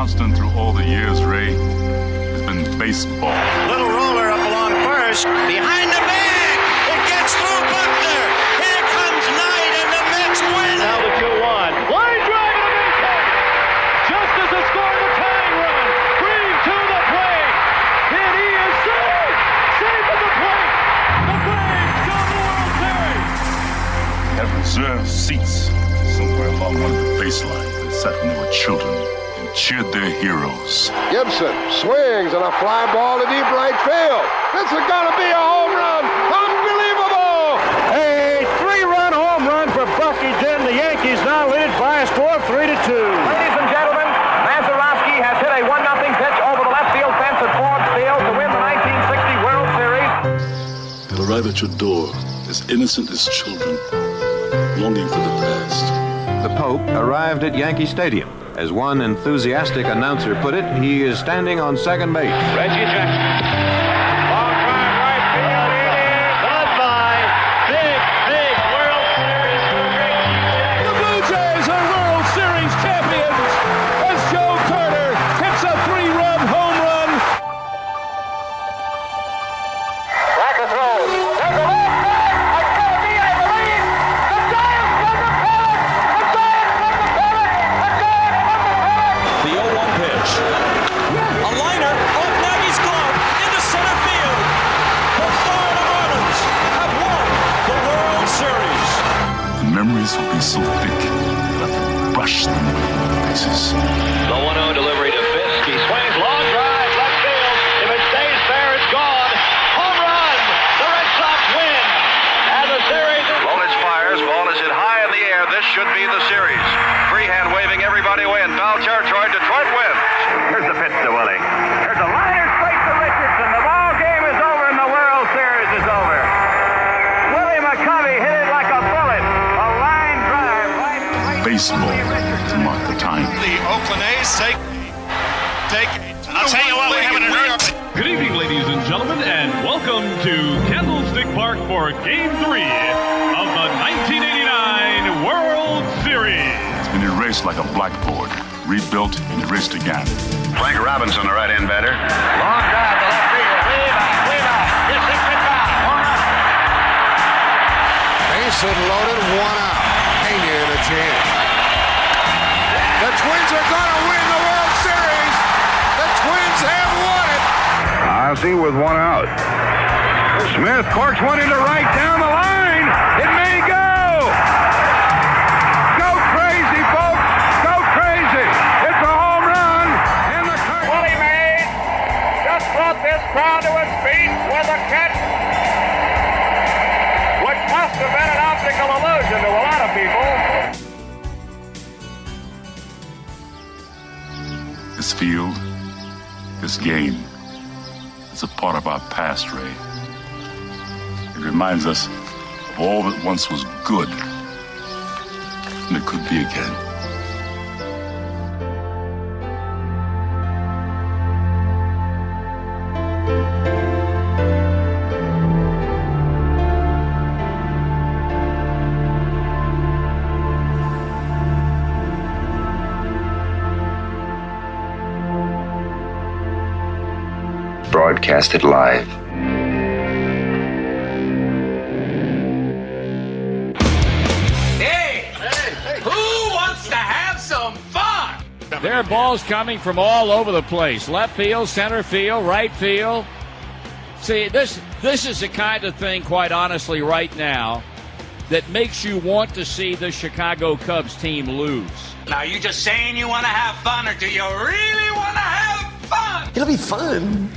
constant through all the years, Ray, has been baseball. Little roller up along first. Behind the bag. It gets through Buckner. Here comes Knight, and the Mets win. Now the 2-1. Line drive to the base hit. Just as they score the tying run. Green to the plate. And he is safe. Safe at the plate. The Braves go to the World Series. Have reserved seats somewhere along one of the baselines that sat when they were children and cheered their heroes. Gibson swings and a fly ball to deep right field. This is going to be a home run. Unbelievable! A 3-run home run for Bucky Dent. The Yankees now lead it by a score of 3-2. Ladies and gentlemen, Mazeroski has hit a 1-0 pitch over the left field fence at Ford Field to win the 1960 World Series. They'll arrive at your door as innocent as children, longing for the past. The Pope arrived at Yankee Stadium. As one enthusiastic announcer put it, he is standing on second base. Reggie Jackson. Long drive right field. It is goodbye. Big World Series for Reggie Jackson. The Blue Jays are World Series champions as Joe Carter hits a 3-run home run. Brackett throws. There's a left back. It's going to be, I believe, the Giants from the pennant. The Giants from the pennant. The Giants from the pennant. The 0-1 pitch. A liner off Nagy's glove into center field. The Florida Marlins have won the World Series. The memories will be so thick that I can brush them away from their faces. The 1-0 delivery to Fisk. He swings, long drive, left field. If it stays fair, it's gone. Home run. The Red Sox win. And the series is... Lolich fires. Ball is hit high in the air. This should be the series. Freehand waving everybody away in foul territory. Detroit wins. Here's the pitch to Willie. There's a liner straight to Richardson. The ball game is over and the World Series is over. Willie McCovey hit it like a bullet. A line drive right. Baseball to mark the time. The Oakland A's take. I'll tell you what, we're having an earth. Good evening, ladies and gentlemen, and welcome to Candlestick Park for Game 3 of the 1989 World Series. It's been erased like a blackboard, rebuilt and erased again. Frank Robinson, the right-hand batter. Long drive to left field. Way back. Yes, it's it back. Base hit loaded, 1 out. Pena in a jam. The Twins are going to win the World Series. The Twins have won it. Ozzie with 1 out. Smith corks one into right down the line. It may go. Go crazy, folks. Go crazy. It's a home run. And the Willie Mays just brought this crowd to its feet with a catch, which must have been an optical illusion to a lot of people. This field, this game, is a part of our past, Ray. It reminds us of all that once was good, and it could be again. Broadcasted live. Who wants to have some fun? There are balls coming from all over the place. Left field, center field, right field. See, this is the kind of thing, quite honestly, right now, that makes you want to see the Chicago Cubs team lose. Now, are you just saying you want to have fun, or do you really want to have fun? It'll be fun.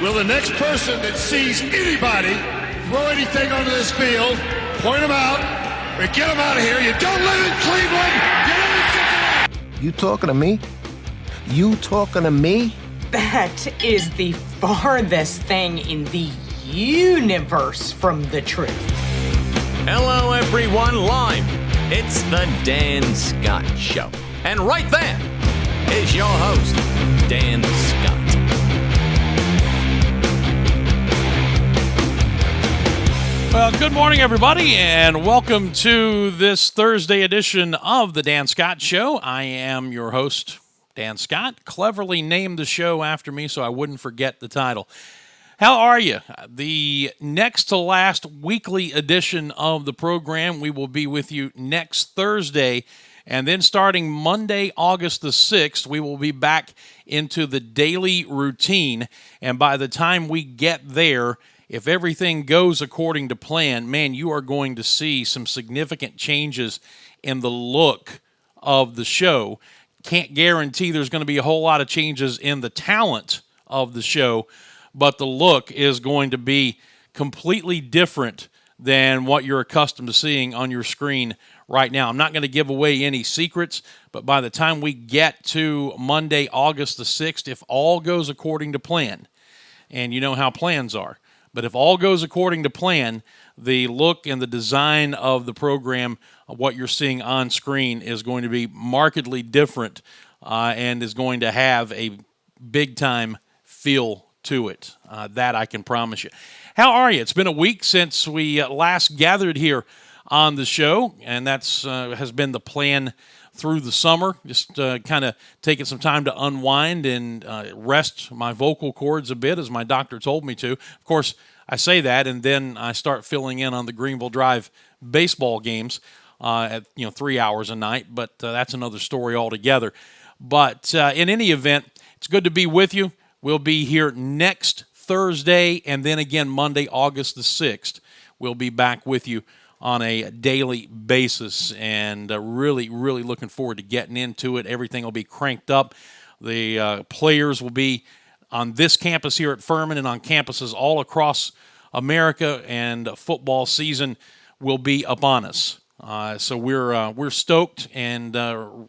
Will the next person that sees anybody throw anything onto this field, point them out, or get them out of here? You don't live in Cleveland. You live in Cincinnati. You talking to me? You talking to me? That is the farthest thing in the universe from the truth. Hello, everyone, live. It's the Dan Scott Show. And right there is your host, Dan Scott. Well, good morning, everybody, and welcome to this Thursday edition of the Dan Scott Show. I am your host, Dan Scott cleverly named the show after me so I wouldn't forget the title. How are you? The next to last weekly edition of the program, we will be with you next Thursday. And then starting Monday, August the 6th, we will be back into the daily routine. And by the time we get there, if everything goes according to plan, man, you are going to see some significant changes in the look of the show. Can't guarantee there's going to be a whole lot of changes in the talent of the show, but the look is going to be completely different than what you're accustomed to seeing on your screen right now. I'm not going to give away any secrets, but by the time we get to Monday, August the 6th, if all goes according to plan, and you know how plans are, but if all goes according to plan, the look and the design of the program, what you're seeing on screen, is going to be markedly different and is going to have a big-time feel to it. That I can promise you. How are you? It's been a week since we last gathered here on the show, and that's has been the plan through the summer, just kind of taking some time to unwind and rest my vocal cords a bit, as my doctor told me to. Of course, I say that, and then I start filling in on the Greenville Drive baseball games at 3 hours a night, but that's another story altogether. But in any event, it's good to be with you. We'll be here next Thursday, and then again Monday, August the 6th. We'll be back with you on a daily basis, and really, really looking forward to getting into it. Everything will be cranked up. The players will be on this campus here at Furman and on campuses all across America, and football season will be upon us. So we're stoked and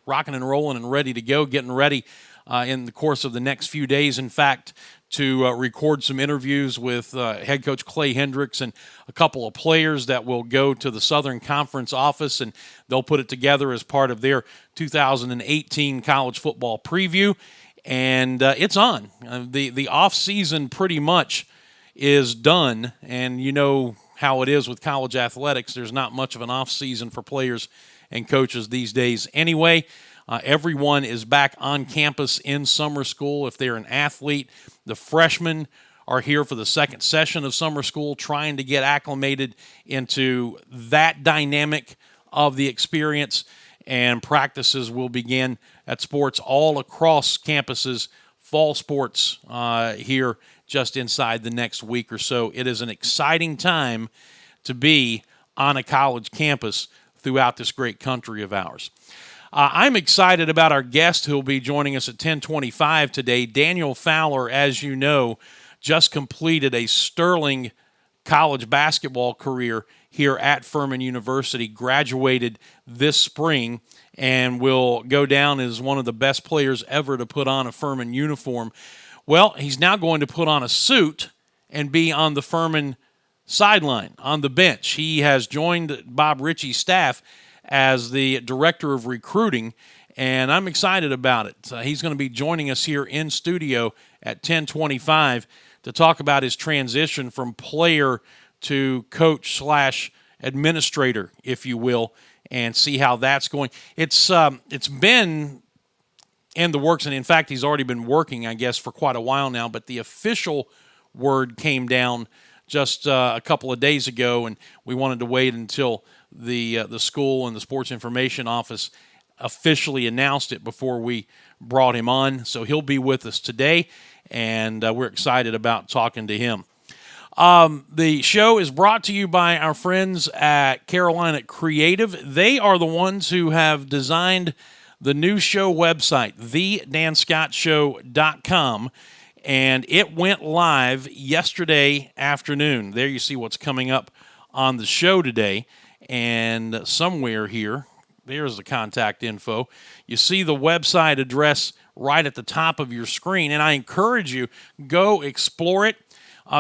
rocking and rolling and ready to go, getting ready in the course of the next few days, in fact, to record some interviews with head coach Clay Hendricks and a couple of players that will go to the Southern Conference office, and they'll put it together as part of their 2018 college football preview. And it's on. The off-season pretty much is done, and you know how it is with college athletics. There's not much of an off-season for players and coaches these days anyway. Everyone is back on campus in summer school if they're an athlete. The freshmen are here for the second session of summer school, trying to get acclimated into that dynamic of the experience, and practices will begin at sports all across campuses, fall sports here just inside the next week or so. It is an exciting time to be on a college campus throughout this great country of ours. I'm excited about our guest who will be joining us at 10:25 today. Daniel Fowler, as you know, just completed a sterling college basketball career here at Furman University, graduated this spring, and will go down as one of the best players ever to put on a Furman uniform. Well, he's now going to put on a suit and be on the Furman sideline, on the bench. He has joined Bob Ritchie's staff as the director of recruiting, and I'm excited about it. He's going to be joining us here in studio at 10:25 to talk about his transition from player to coach / administrator, if you will, and see how that's going. It's been in the works, and in fact, he's already been working, I guess, for quite a while now, but the official word came down just a couple of days ago, and we wanted to wait until the school and the sports information office officially announced it before we brought him on. So he'll be with us today, and we're excited about talking to him. The show is brought to you by our friends at Carolina Creative. They are the ones who have designed the new show website, thedanscottshow.com, and it went live yesterday afternoon. There you see what's coming up on the show today. And somewhere here, there's the contact info. You see the website address right at the top of your screen, and I encourage you, go explore it.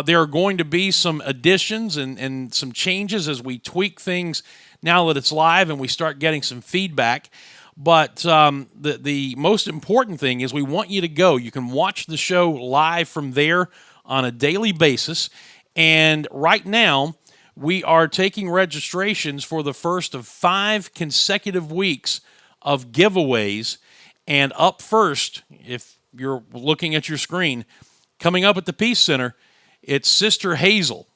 There are going to be some additions and some changes as we tweak things now that it's live and we start getting some feedback. But the most important thing is we want you to go. You can watch the show live from there on a daily basis. And right now, we are taking registrations for the first of 5 consecutive weeks of giveaways. And up first, if you're looking at your screen, coming up at the Peace Center, it's Sister Hazel.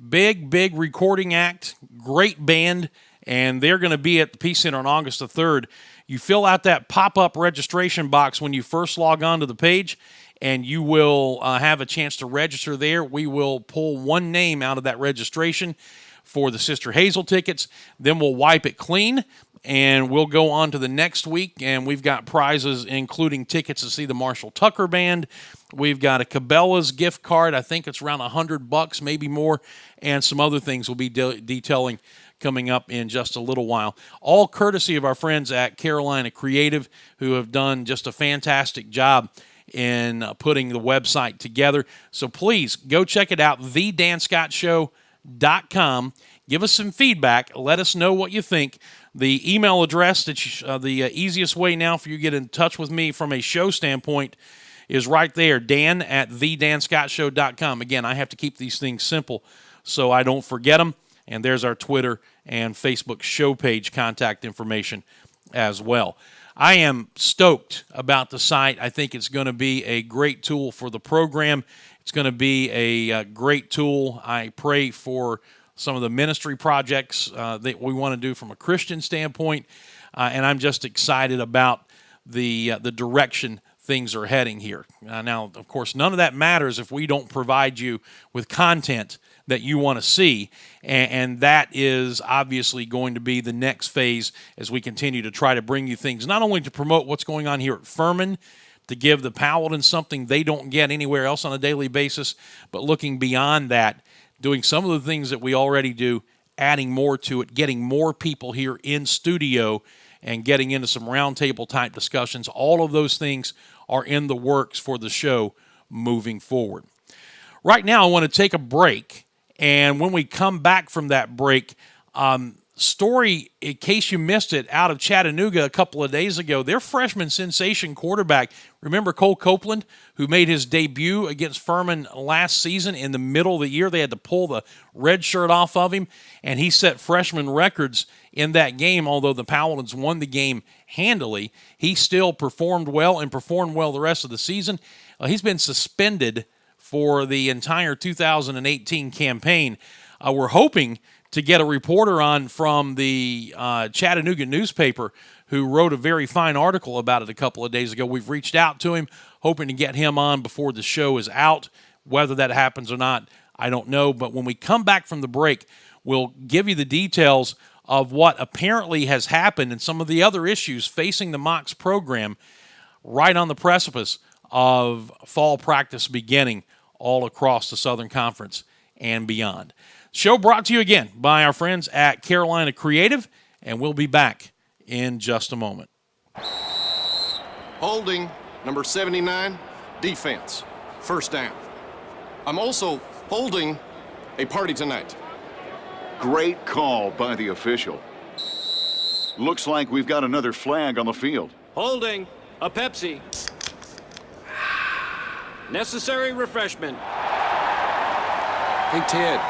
Big recording act, great band, and they're going to be at the Peace Center on August the 3rd. You fill out that pop-up registration box when you first log on to the page, and you will have a chance to register there. We will pull one name out of that registration for the Sister Hazel tickets. Then we'll wipe it clean, and we'll go on to the next week, and we've got prizes including tickets to see the Marshall Tucker Band. We've got a Cabela's gift card. I think it's around $100, maybe more, and some other things we'll be detailing coming up in just a little while. All courtesy of our friends at Carolina Creative, who have done just a fantastic job in putting the website together. So please go check it out, thedanscottshow.com. Give us some feedback. Let us know what you think. The email address, the easiest way now for you to get in touch with me from a show standpoint is right there, dan@thedanscottshow.com. Again, I have to keep these things simple so I don't forget them. And there's our Twitter and Facebook show page contact information as well. I am stoked about the site. I think it's going to be a great tool for the program. It's going to be a great tool. I pray for some of the ministry projects that we want to do from a Christian standpoint. And I'm just excited about the direction things are heading here. Now, of course, none of that matters if we don't provide you with content that you want to see, and that is obviously going to be the next phase as we continue to try to bring you things, not only to promote what's going on here at Furman, to give the Paladins something they don't get anywhere else on a daily basis, but looking beyond that, doing some of the things that we already do, adding more to it, getting more people here in studio, and getting into some roundtable type discussions. All of those things are in the works for the show moving forward. Right now, I want to take a break. And when we come back from that break, story, in case you missed it, out of Chattanooga a couple of days ago, their freshman sensation quarterback, remember Cole Copeland, who made his debut against Furman last season in the middle of the year? They had to pull the red shirt off of him, and he set freshman records in that game. Although the Paladins won the game handily, he still performed well and performed well the rest of the season. He's been suspended for the entire 2018 campaign. We're hoping to get a reporter on from the Chattanooga newspaper who wrote a very fine article about it a couple of days ago. We've reached out to him, hoping to get him on before the show is out. Whether that happens or not, I don't know. But when we come back from the break, we'll give you the details of what apparently has happened and some of the other issues facing the Mocs program right on the precipice of fall practice beginning all across the Southern Conference and beyond. Show brought to you again by our friends at Carolina Creative, and we'll be back in just a moment. Holding, number 79, defense, first down. I'm also holding a party tonight. Great call by the official. Looks like we've got another flag on the field. Holding, a Pepsi. Necessary refreshment. Hey, Ted,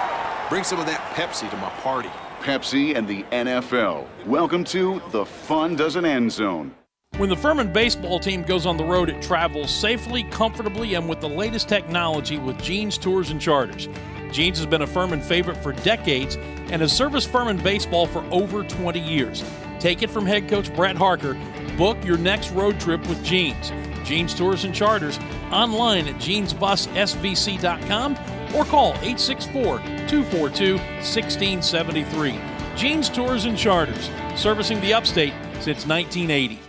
bring some of that Pepsi to my party. Pepsi and the NFL. Welcome to the Fun Doesn't End Zone. When the Furman baseball team goes on the road, it travels safely, comfortably, and with the latest technology with Jeans Tours and Charters. Jeans has been a Furman favorite for decades and has serviced Furman baseball for over 20 years. Take it from head coach Brett Harker. Book your next road trip with Jeans. Jeans Tours and Charters, online at jeansbussvc.com or call 864-242-1673. Jeans Tours and Charters, servicing the upstate since 1980.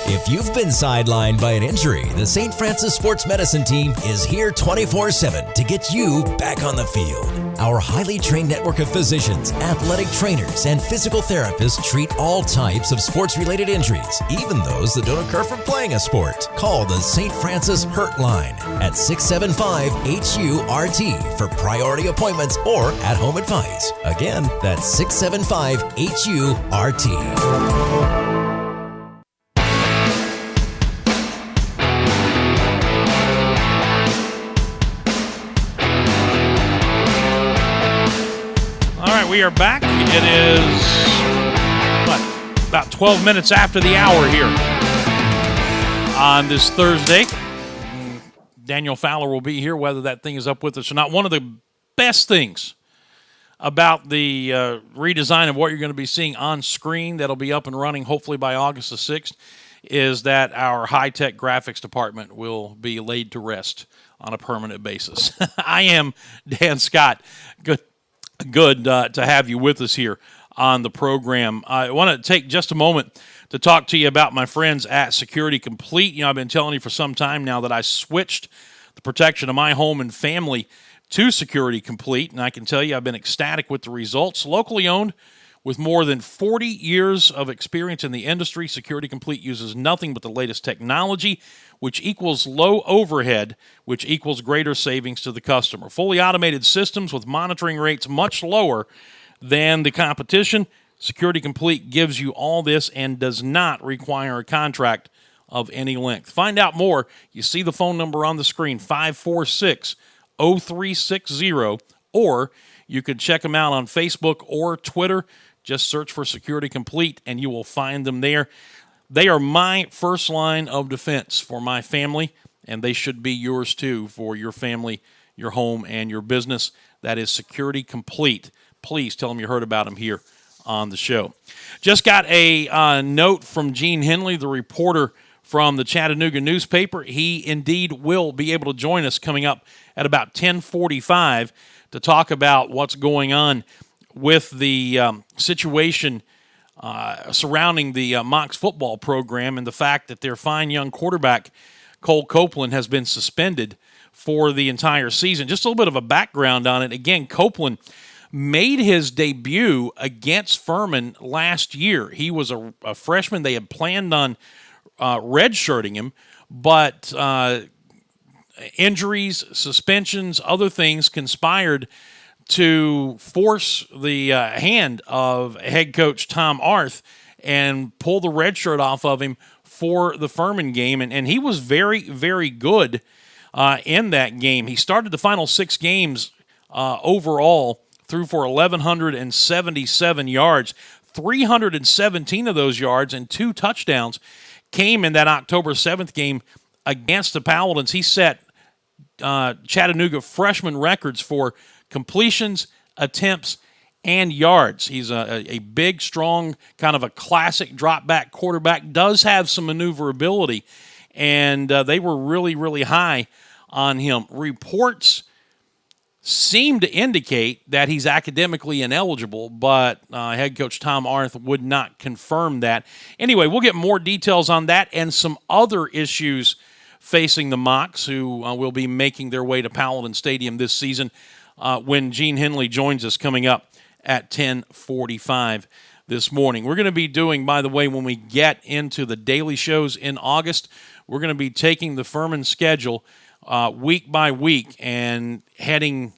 If you've been sidelined by an injury, the St. Francis Sports Medicine team is here 24/7 to get you back on the field. Our highly trained network of physicians, athletic trainers, and physical therapists treat all types of sports-related injuries, even those that don't occur from playing a sport. Call the St. Francis Hurt Line at 675-HURT for priority appointments or at-home advice. Again, that's 675-HURT. We are back. It is, About 12 minutes after the hour here on this Thursday. Daniel Fowler will be here, whether that thing is up with us or not. One of the best things about the redesign of what you're going to be seeing on screen that'll be up and running hopefully by August the 6th is that our high-tech graphics department will be laid to rest on a permanent basis. I am Dan Scott. Good to have you with us here on the program. I want to take just a moment to talk to you about my friends at Security Complete. I've been telling you for some time now that I switched the protection of my home and family to Security Complete, and I can tell you I've been ecstatic with the results. Locally owned, with more than 40 years of experience in the industry, Security Complete uses nothing but the latest technology, which equals low overhead, which equals greater savings to the customer. Fully automated systems with monitoring rates much lower than the competition. Security Complete gives you all this and does not require a contract of any length. Find out more. You see the phone number on the screen, 546-0360, or you can check them out on Facebook or Twitter. Just search for Security Complete, and you will find them there. They are my first line of defense for my family, and they should be yours too for your family, your home, and your business. That is Security Complete. Please tell them you heard about them here on the show. Just got a note from Gene Henley, the reporter from the Chattanooga newspaper. He indeed will be able to join us coming up at about 10:45 to talk about what's going on with the situation surrounding the Mocs football program and the fact that their fine young quarterback, Cole Copeland, has been suspended for the entire season. Just a little bit of a background on it. Again, Copeland made his debut against Furman last year. He was a freshman. They had planned on redshirting him, but injuries, suspensions, other things conspired to force the hand of head coach Tom Arth and pull the red shirt off of him for the Furman game. And he was very, very good in that game. He started the final 6 games overall, threw for 1,177 yards. 317 of those yards and 2 touchdowns came in that October 7th game against the Paladins. He set Chattanooga freshman records for completions, attempts, and yards. He's a big, strong, kind of a classic drop-back quarterback, does have some maneuverability, and they were really, really high on him. Reports seem to indicate that he's academically ineligible, but head coach Tom Arth would not confirm that. Anyway, we'll get more details on that and some other issues facing the Mocs, who will be making their way to Paladin Stadium this season, when Gene Henley joins us coming up at 10:45 this morning. We're going to be doing, by the way, when we get into the daily shows in August, we're going to be taking the Furman schedule week by week and heading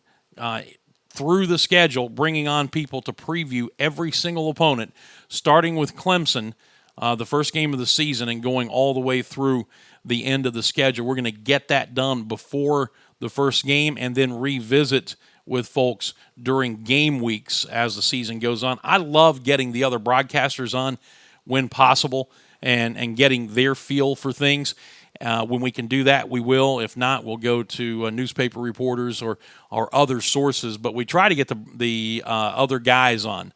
through the schedule, bringing on people to preview every single opponent, starting with Clemson, the first game of the season, and going all the way through the end of the schedule. We're going to get that done before the first game and then revisit with folks during game weeks as the season goes on. I love getting the other broadcasters on when possible and getting their feel for things. When we can do that, we will. If not, we'll go to newspaper reporters or other sources. But we try to get the other guys on.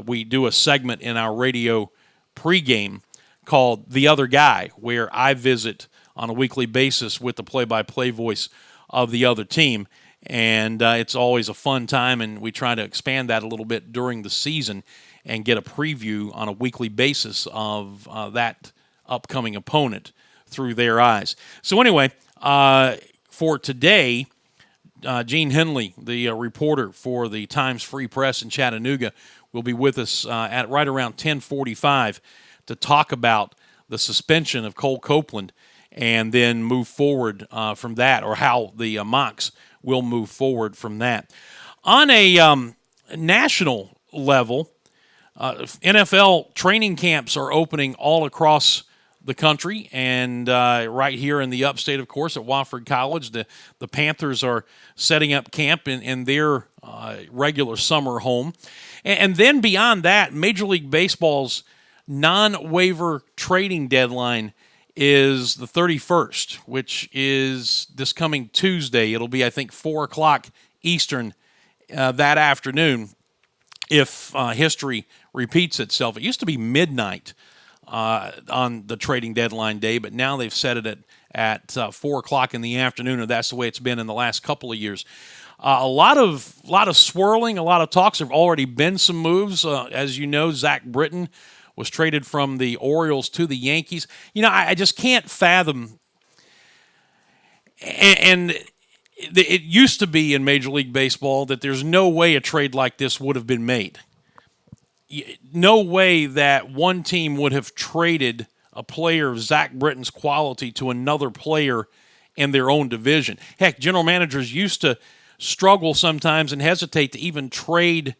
We do a segment in our radio pregame called The Other Guy, where I visit on a weekly basis with the play-by-play voice of the other team. And it's always a fun time, and we try to expand that a little bit during the season and get a preview on a weekly basis of that upcoming opponent through their eyes. So anyway, for today, Gene Henley, the reporter for the Times Free Press in Chattanooga, will be with us at right around 10:45 to talk about the suspension of Cole Copeland and then move forward from that, or how the Mocs will move forward from that. On a national level, NFL training camps are opening all across the country, and right here in the upstate, of course, at Wofford College, the Panthers are setting up camp in their regular summer home. And then beyond that, Major League Baseball's non-waiver trading deadline is the 31st, which is this coming Tuesday. It'll be, I think, 4 o'clock Eastern that afternoon if history repeats itself. It used to be midnight on the trading deadline day, but now they've set it at 4 o'clock in the afternoon, and that's the way it's been in the last couple of years. A lot of swirling, a lot of talks. There have already been some moves. As you know, Zach Britton was traded from the Orioles to the Yankees. You know, I just can't fathom. And it used to be in Major League Baseball that there's no way a trade like this would have been made. No way that one team would have traded a player of Zach Britton's quality to another player in their own division. Heck, general managers used to struggle sometimes and hesitate to even trade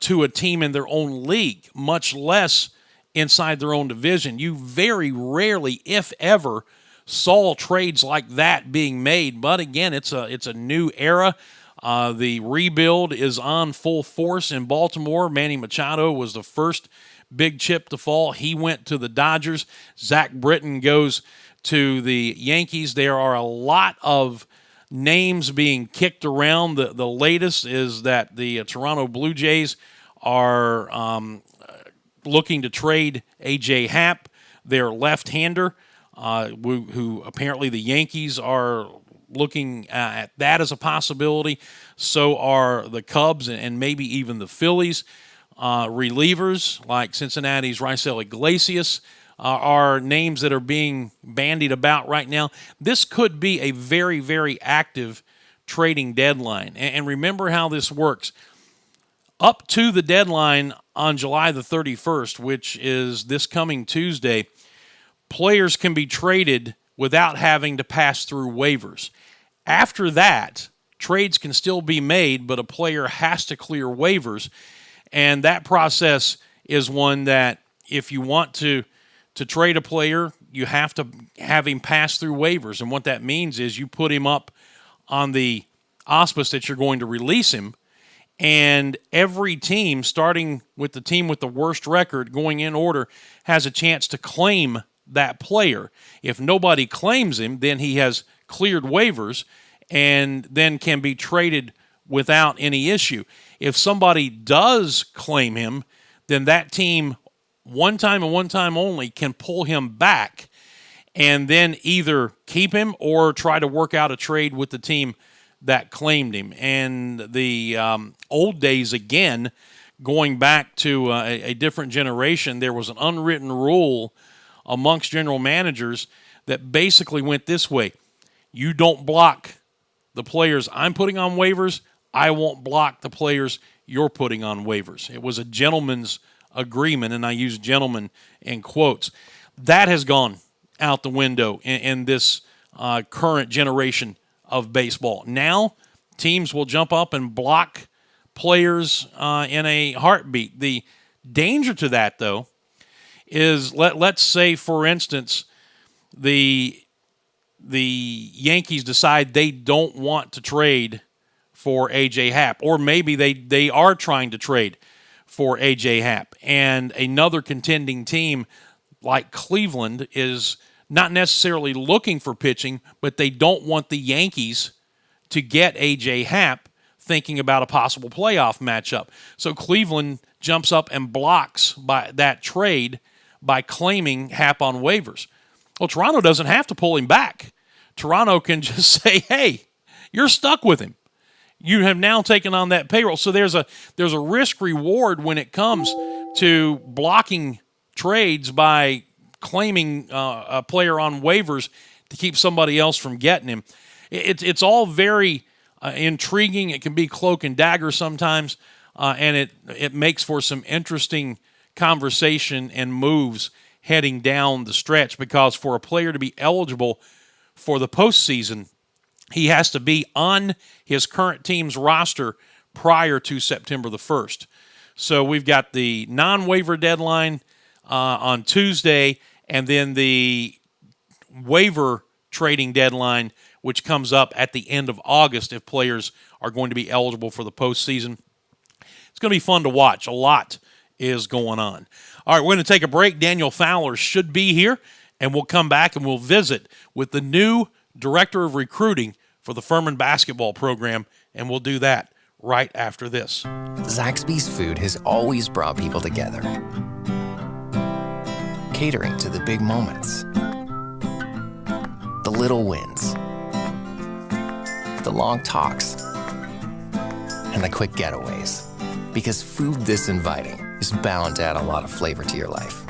to a team in their own league, much less inside their own division. You very rarely, if ever, saw trades like that being made. But again, it's a new era. The rebuild is on full force in Baltimore. Manny Machado was the first big chip to fall. He went to the Dodgers. Zach Britton goes to the Yankees. There are a lot of names being kicked around. The latest is that the Toronto Blue Jays are looking to trade A.J. Happ, their left-hander, who apparently the Yankees are looking at that as a possibility. So are the Cubs and maybe even the Phillies. Relievers like Cincinnati's Raisel Iglesias are names that are being bandied about right now. This could be a very, very active trading deadline. And remember how this works. Up to the deadline on July the 31st, which is this coming Tuesday, players can be traded without having to pass through waivers. After that, trades can still be made, but a player has to clear waivers. And that process is one that if you want to trade a player, you have to have him pass through waivers. And what that means is you put him up on the auspice that you're going to release him. And every team, starting with the team with the worst record, going in order, has a chance to claim that player. If nobody claims him, then he has cleared waivers and then can be traded without any issue. If somebody does claim him, then that team, one time and one time only, can pull him back and then either keep him or try to work out a trade with the team that claimed him. And the old days, again, going back to a different generation, there was an unwritten rule amongst general managers that basically went this way. You don't block the players I'm putting on waivers. I won't block the players you're putting on waivers. It was a gentleman's agreement, and I use gentleman in quotes. That has gone out the window in this current generation of baseball. Now, teams will jump up and block players in a heartbeat. The danger to that, though, is let's say, for instance, the Yankees decide they don't want to trade for A.J. Happ, or maybe they are trying to trade for A.J. Happ, and another contending team like Cleveland is not necessarily looking for pitching, but they don't want the Yankees to get A.J. Happ, thinking about a possible playoff matchup. So Cleveland jumps up and blocks by that trade by claiming Happ on waivers. Well, Toronto doesn't have to pull him back. Toronto can just say, hey, you're stuck with him. You have now taken on that payroll. So there's a risk-reward when it comes to blocking trades by claiming a player on waivers to keep somebody else from getting him. It's all very intriguing. It can be cloak and dagger sometimes, and it makes for some interesting conversation and moves heading down the stretch, because for a player to be eligible for the postseason, he has to be on his current team's roster prior to September the 1st. So we've got the non-waiver deadline on Tuesday, and then the waiver trading deadline, which comes up at the end of August if players are going to be eligible for the postseason. It's going to be fun to watch. A lot is going on. All right, we're going to take a break. Daniel Fowler should be here, and we'll come back and we'll visit with the new director of recruiting for the Furman basketball program, and we'll do that right after this. Zaxby's food has always brought people together. Catering to the big moments, the little wins, the long talks, and the quick getaways. Because food this inviting is bound to add a lot of flavor to your life.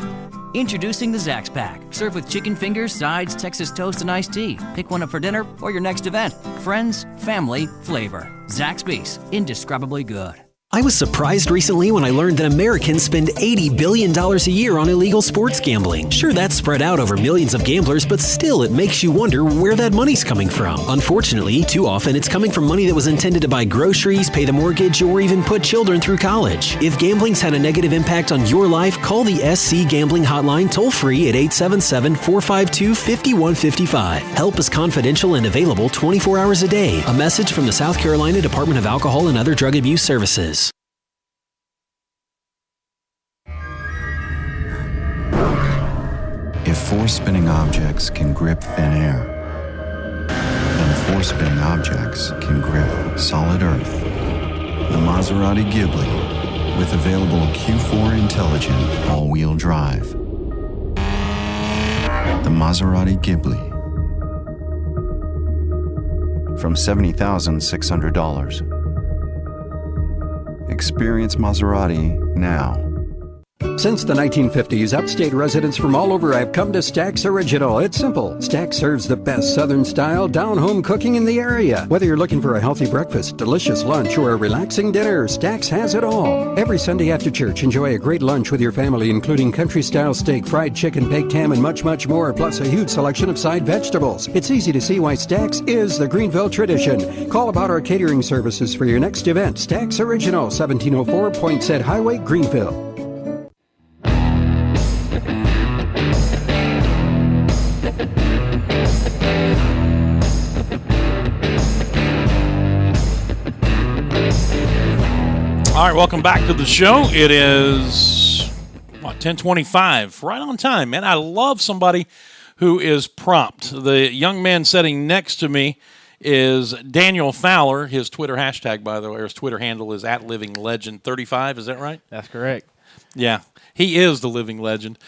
Introducing the Zax Pack. Served with chicken fingers, sides, Texas toast, and iced tea. Pick one up for dinner or your next event. Friends, family, flavor. Zaxby's. Indescribably good. I was surprised recently when I learned that Americans spend $80 billion a year on illegal sports gambling. Sure, that's spread out over millions of gamblers, but still it makes you wonder where that money's coming from. Unfortunately, too often it's coming from money that was intended to buy groceries, pay the mortgage, or even put children through college. If gambling's had a negative impact on your life, call the SC Gambling Hotline toll-free at 877-452-5155. Help is confidential and available 24 hours a day. A message from the South Carolina Department of Alcohol and Other Drug Abuse Services. If four spinning objects can grip thin air, then four spinning objects can grip solid Earth. The Maserati Ghibli, with available Q4 intelligent all-wheel drive. The Maserati Ghibli. From $70,600. Experience Maserati now. Since the 1950s, upstate residents from all over have come to Stack's Original. It's simple. Stack serves the best Southern-style down-home cooking in the area. Whether you're looking for a healthy breakfast, delicious lunch, or a relaxing dinner, Stack's has it all. Every Sunday after church, enjoy a great lunch with your family, including country-style steak, fried chicken, baked ham, and much, much more, plus a huge selection of side vegetables. It's easy to see why Stack's is the Greenville tradition. Call about our catering services for your next event. Stack's Original, 1704 Poinsett Highway, Greenville. All right, welcome back to the show. It is 10:25, right on time, man. I love somebody who is prompt. The young man sitting next to me is Daniel Fowler. His Twitter hashtag, by the way, or his Twitter handle is @LivingLegend35. Is that right? That's correct. Yeah, he is the living legend.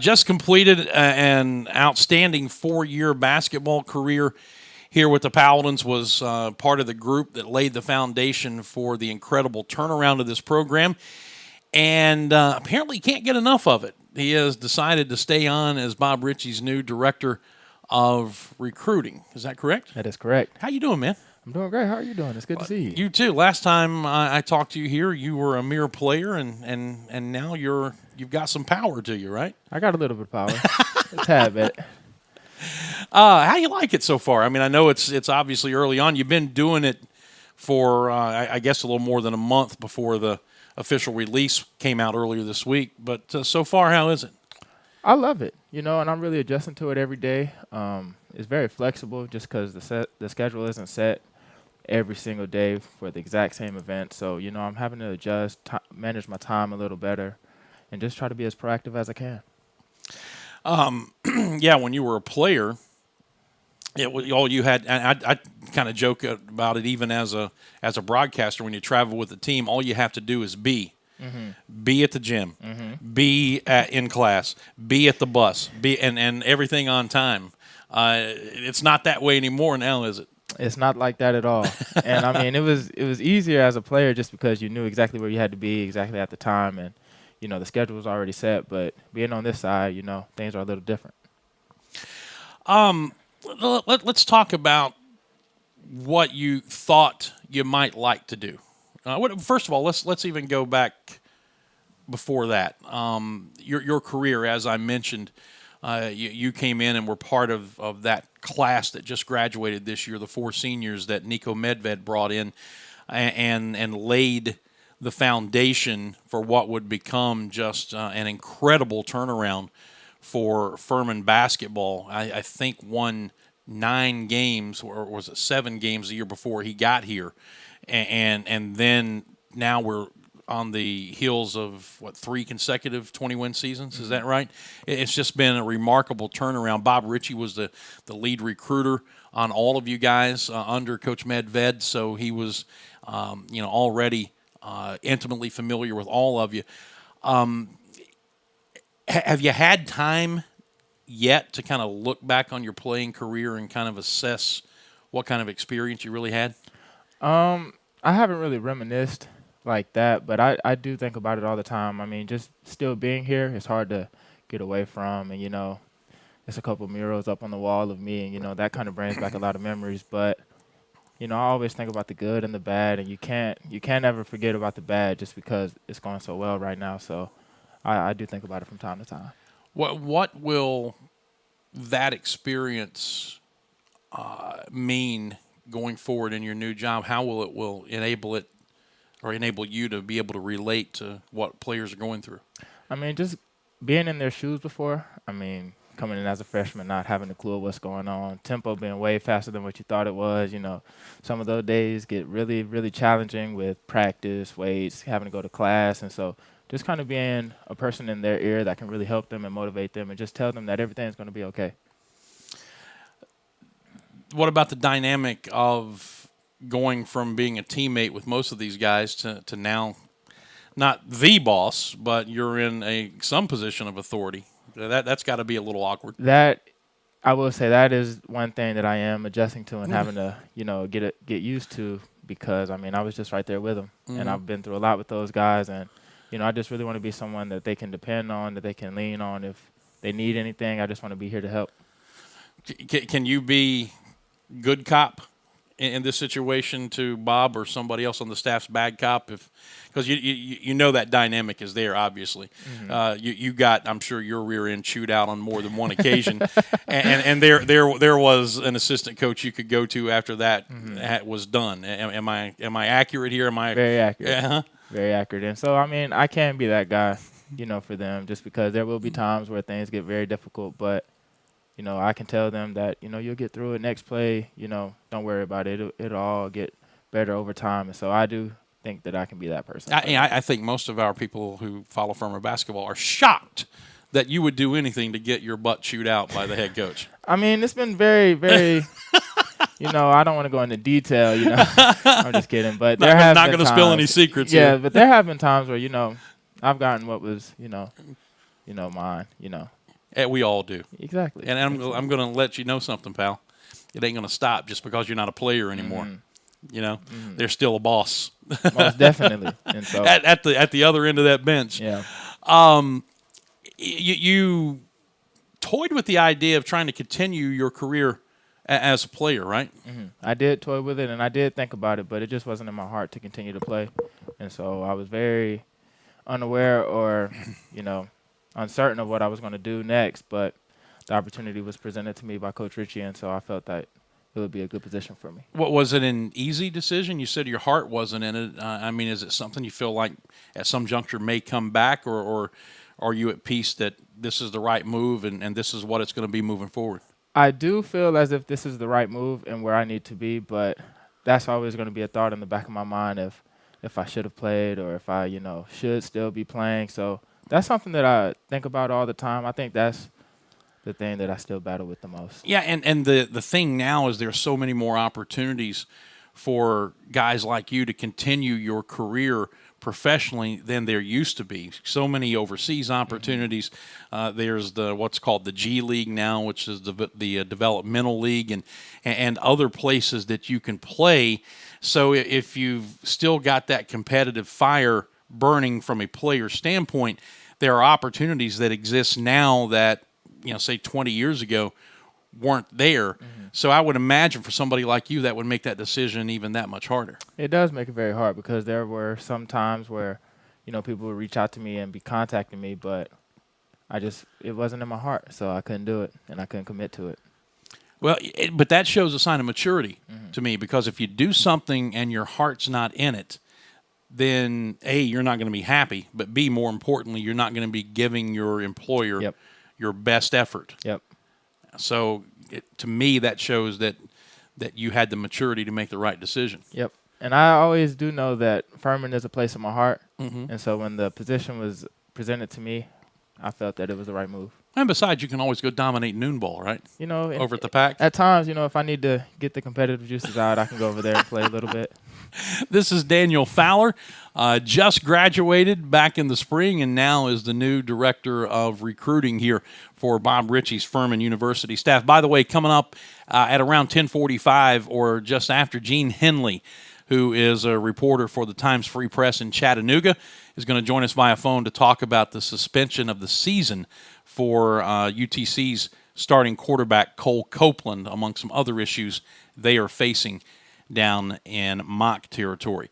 Just completed an outstanding 4-year basketball career here with the Paladins, was part of the group that laid the foundation for the incredible turnaround of this program, and apparently can't get enough of it. He has decided to stay on as Bob Ritchie's new director of recruiting. Is that correct? That is correct. How you doing, man? I'm doing great. How are you doing? It's good to see you. You too. Last time I talked to you here, you were a mere player, and now you've got some power to you, right? I got a little bit of power. A tad bit. How you like it so far? I mean, I know it's obviously early on. You've been doing it for, I guess, a little more than a month before the official release came out earlier this week. But so far, how is it? I love it, and I'm really adjusting to it every day. It's very flexible just because the schedule isn't set every single day for the exact same event. So, I'm having to adjust, manage my time a little better, and just try to be as proactive as I can. Yeah, when you were a player, all you had, and I kind of joke about it even as a broadcaster, when you travel with the team, all you have to do is be. Mm-hmm. Be at the gym, be in class, be at the bus, and everything on time. It's not that way anymore now, is it? It's not like that at all. And I mean, it was easier as a player just because you knew exactly where you had to be exactly at the time, and the schedule was already set. But being on this side, things are a little different. Let's talk about what you thought you might like to do. First of all, let's even go back before that. Your career, as I mentioned, you came in and were part of that class that just graduated this year, the 4 seniors that Nico Medved brought in and laid the foundation for what would become just an incredible turnaround for Furman basketball. I think won 9 games, or was it 7 games the year before he got here, and then now we're on the heels of, 3 consecutive 20-win seasons. Is that right? It's just been a remarkable turnaround. Bob Ritchie was the lead recruiter on all of you guys under Coach Medved, so he was, already intimately familiar with all of you. Have you had time yet to kind of look back on your playing career and kind of assess what kind of experience you really had? I haven't really reminisced like that, but I do think about it all the time. I mean, just still being here, it's hard to get away from, and there's a couple murals up on the wall of me, and that kind of brings back a lot of memories. But I always think about the good and the bad, and you can't ever forget about the bad just because it's going so well right now. So I do think about it from time to time. What will that experience mean going forward in your new job? How will enable you to be able to relate to what players are going through? I mean, just being in their shoes before. I mean, coming in as a freshman, not having a clue what's going on, tempo being way faster than what you thought it was. Some of those days get really, really challenging with practice, weights, having to go to class, and so just kind of being a person in their ear that can really help them and motivate them and just tell them that everything's going to be okay. What about the dynamic of going from being a teammate with most of these guys to now not the boss, but you're in some position of authority? That's got to be a little awkward. That, I will say, that is one thing that I am adjusting to and having to, get used to, because, I mean, I was just right there with them. Mm-hmm. And I've been through a lot with those guys, and I just really want to be someone that they can depend on, that they can lean on. If they need anything, I just want to be here to help. Can you be good cop in this situation to Bob or somebody else on the staff's bad cop? Because you know that dynamic is there, obviously. Mm-hmm. You got, I'm sure, your rear end chewed out on more than one occasion, and there was an assistant coach you could go to after that was done. Am I accurate here? Am I very accurate? Uh-huh. Very accurate. And so, I mean, I can be that guy, for them, just because there will be times where things get very difficult. But, I can tell them that, you'll get through it. Next play, don't worry about it. It'll all get better over time. And so I do think that I can be that person. I think most of our people who follow Firmer basketball are shocked that you would do anything to get your butt chewed out by the head coach. I mean, it's been very, very... I don't want to go into detail, I'm just kidding. But there have been times. Not going to spill any secrets here. Yeah, but there have been times where, I've gotten what was, mine, We all do. Exactly. And I'm going to let you know something, pal. It ain't going to stop just because you're not a player anymore. Mm-hmm. There's still a boss. Most definitely. And so at the other end of that bench. Yeah. You toyed with the idea of trying to continue your career as a player, right? Mm-hmm. I did toy with it, and I did think about it, but it just wasn't in my heart to continue to play. And so I was very unaware or, uncertain of what I was going to do next. But the opportunity was presented to me by Coach Ritchie, and so I felt that it would be a good position for me. What, was it an easy decision? You said your heart wasn't in it. I mean, is it something you feel like at some juncture may come back, or are you at peace that this is the right move and this is what it's going to be moving forward? I do feel as if this is the right move and where I need to be, but that's always going to be a thought in the back of my mind if I should have played or if I, should still be playing. So that's something that I think about all the time. I think that's the thing that I still battle with the most. Yeah, and the thing now is there's so many more opportunities for guys like you to continue your career professionally than there used to be. So many overseas opportunities. There's what's called the G League now, which is the developmental league, and other places that you can play. So if you've still got that competitive fire burning from a player standpoint, there are opportunities that exist now that, say 20 years ago weren't there. Mm-hmm. So I would imagine for somebody like you that would make that decision even that much harder. It does make it very hard because there were some times where, people would reach out to me and be contacting me, but it wasn't in my heart, so I couldn't do it and I couldn't commit to it. Well, but that shows a sign of maturity to me, because if you do something and your heart's not in it, then A, you're not going to be happy, but B, more importantly, you're not going to be giving your employer your best effort. Yep. So to me, that shows that you had the maturity to make the right decision. Yep. And I always do know that Furman is a place in my heart. Mhm. And so when the position was presented to me, I felt that it was the right move. And besides, you can always go dominate noon ball, right? You know, over at the Pack. At times, you know, if I need to get the competitive juices out, I can go over there and play a little bit. This is Daniel Fowler, just graduated back in the spring and now is the new director of recruiting here for Bob Ritchie's Furman University staff. By the way, coming up at around 10:45 or just after, Gene Henley, who is a reporter for the Times Free Press in Chattanooga, is going to join us via phone to talk about the suspension of the season for UTC's starting quarterback Cole Copeland, among some other issues they are facing down in mock territory.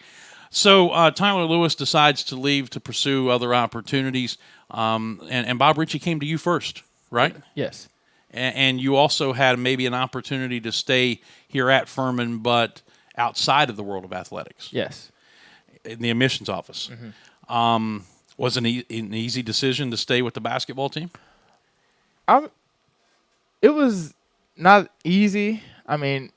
So Tyler Lewis decides to leave to pursue other opportunities, and Bob Ritchie came to you first, right? Yes. And you also had maybe an opportunity to stay here at Furman, but outside of the world of athletics. Yes. In the admissions office. Mm-hmm. Was it an easy decision to stay with the basketball team? It was not easy. I mean,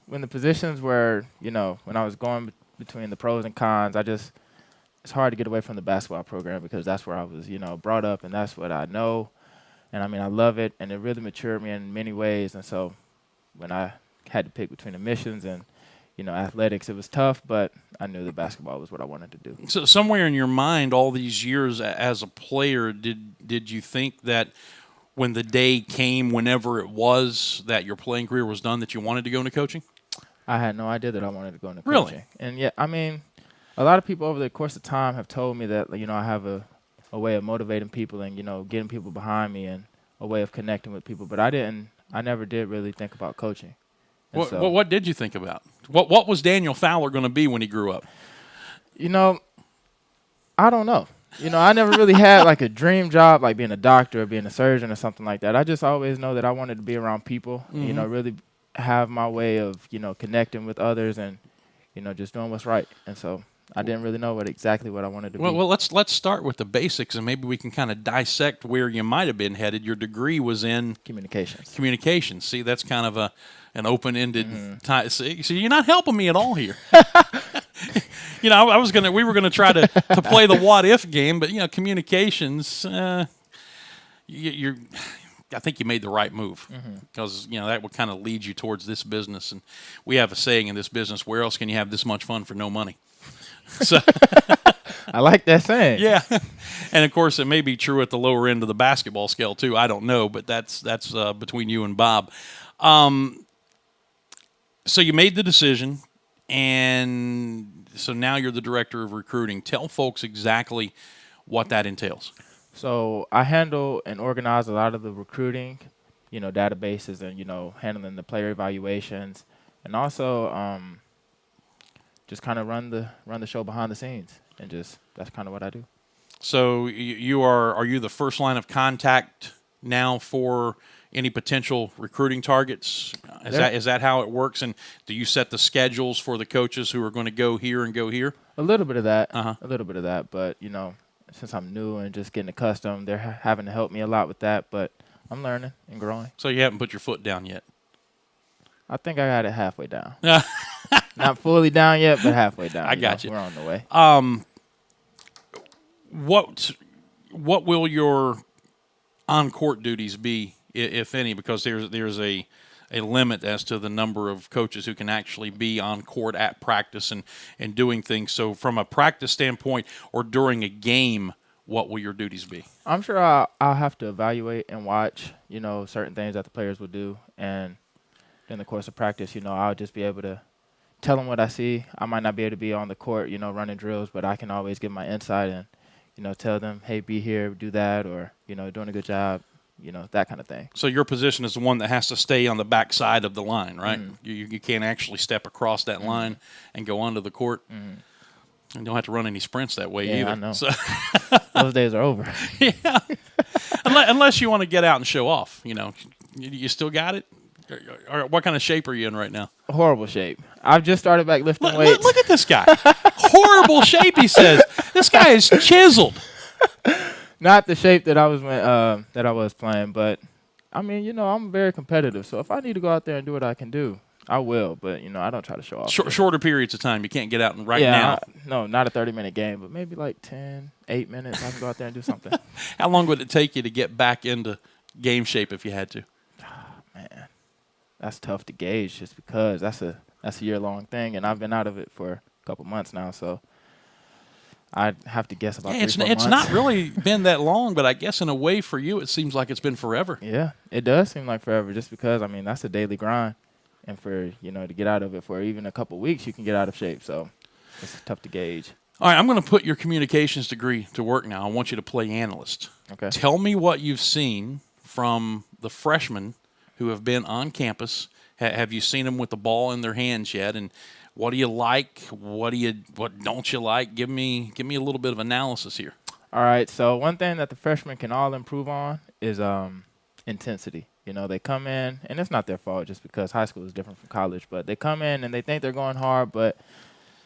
when the positions were, you know, when I was going between the pros and cons, it's hard to get away from the basketball program because that's where I was, you know, brought up and that's what I know. And I mean, I love it and it really matured me in many ways. And so when I had to pick between admissions and, you know, athletics, it was tough, but I knew that basketball was what I wanted to do. So somewhere in your mind, all these years as a player, did you think that when the day came, whenever it was, that your playing career was done, that you wanted to go into coaching? I had no idea that I wanted to go into Really? coaching. And yeah, I mean, a lot of people over the course of time have told me that, you know, I have a way of motivating people and, you know, getting people behind me and a way of connecting with people. But I never did really think about coaching. What did you think about? What was Daniel Fowler going to be when he grew up? You know, I don't know. You know, I never really had like a dream job like being a doctor or being a surgeon or something like that. I just always know that I wanted to be around people, you know, really have my way of, you know, connecting with others and, you know, just doing what's right. And so I didn't really know exactly what I wanted to be. Well, let's start with the basics, and maybe we can kind of dissect where you might have been headed. Your degree was in communications. See, that's kind of an open-ended tie. See, you're not helping me at all here. You know, we were gonna try to play the what if game, but you know, communications. I think you made the right move because you know that would kind of lead you towards this business. And we have a saying in this business: where else can you have this much fun for no money? So I like that saying. Yeah, and of course it may be true at the lower end of the basketball scale too. I don't know, but that's between you and Bob. So you made the decision, and so now you're the director of recruiting. Tell folks exactly what that entails. So I handle and organize a lot of the recruiting, you know, databases and, you know, handling the player evaluations and also just kind of run the show behind the scenes and just that's kind of what I do. So are you the first line of contact now for any potential recruiting targets? Is that how it works? And do you set the schedules for the coaches who are going to go here and go here? A little bit of that. A little bit of that. But, you know, since I'm new and just getting accustomed, they're having to help me a lot with that. But I'm learning and growing. So you haven't put your foot down yet? I think I got it halfway down. Not fully down yet, but halfway down. I got you. We're on the way. What will your on-court duties be, if any? Because there's a limit as to the number of coaches who can actually be on court at practice and doing things. So from a practice standpoint or during a game, what will your duties be? I'm sure I'll have to evaluate and watch, you know, certain things that the players will do. And in the course of practice, you know, I'll just be able to tell them what I see. I might not be able to be on the court, you know, running drills, but I can always give my insight and, you know, tell them, hey, be here, do that, or, you know, doing a good job. You know, that kind of thing. So your position is the one that has to stay on the back side of the line, right? You can't actually step across that line and go onto the court. And you don't have to run any sprints that way either. I know. So those days are over. Yeah. Unless you want to get out and show off, you know. You still got it? Or what kind of shape are you in right now? Horrible shape. I've just started back lifting weights. Look at this guy. Horrible shape, he says. This guy is chiseled. Not the shape that I was playing, but I mean, you know, I'm very competitive. So if I need to go out there and do what I can do, I will, but, I don't try to show off. Shorter periods of time. You can't get out and now. No, not a 30-minute game, but maybe like 8 minutes. I can go out there and do something. How long would it take you to get back into game shape if you had to? Man, that's tough to gauge just because that's a year-long thing, and I've been out of it for a couple months now, so I'd have to guess about 3-4 months. It's not really been that long, but I guess in a way for you it seems like it's been forever. Yeah, it does seem like forever just because, that's a daily grind. And for, to get out of it for even a couple weeks, you can get out of shape. So it's tough to gauge. All right, I'm going to put your communications degree to work now. I want you to play analyst. Okay. Tell me what you've seen from the freshmen who have been on campus. Have you seen them with the ball in their hands yet? And what do you like? What don't you like? Give me a little bit of analysis here. All right. So one thing that the freshmen can all improve on is intensity. They come in, and it's not their fault just because high school is different from college, but they come in and they think they're going hard, but,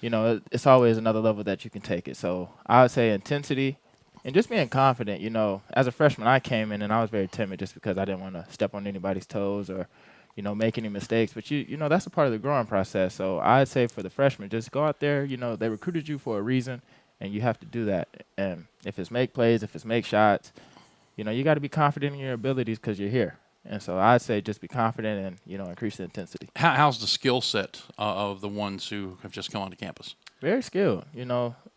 it's always another level that you can take it. So I would say intensity and just being confident. As a freshman, I came in and I was very timid just because I didn't want to step on anybody's toes or, make any mistakes. But, that's a part of the growing process. So I'd say for the freshmen, just go out there. They recruited you for a reason, and you have to do that. And if it's make plays, if it's make shots, you got to be confident in your abilities because you're here. And so I'd say just be confident and, increase the intensity. How's the skill set of the ones who have just come onto campus? Very skilled.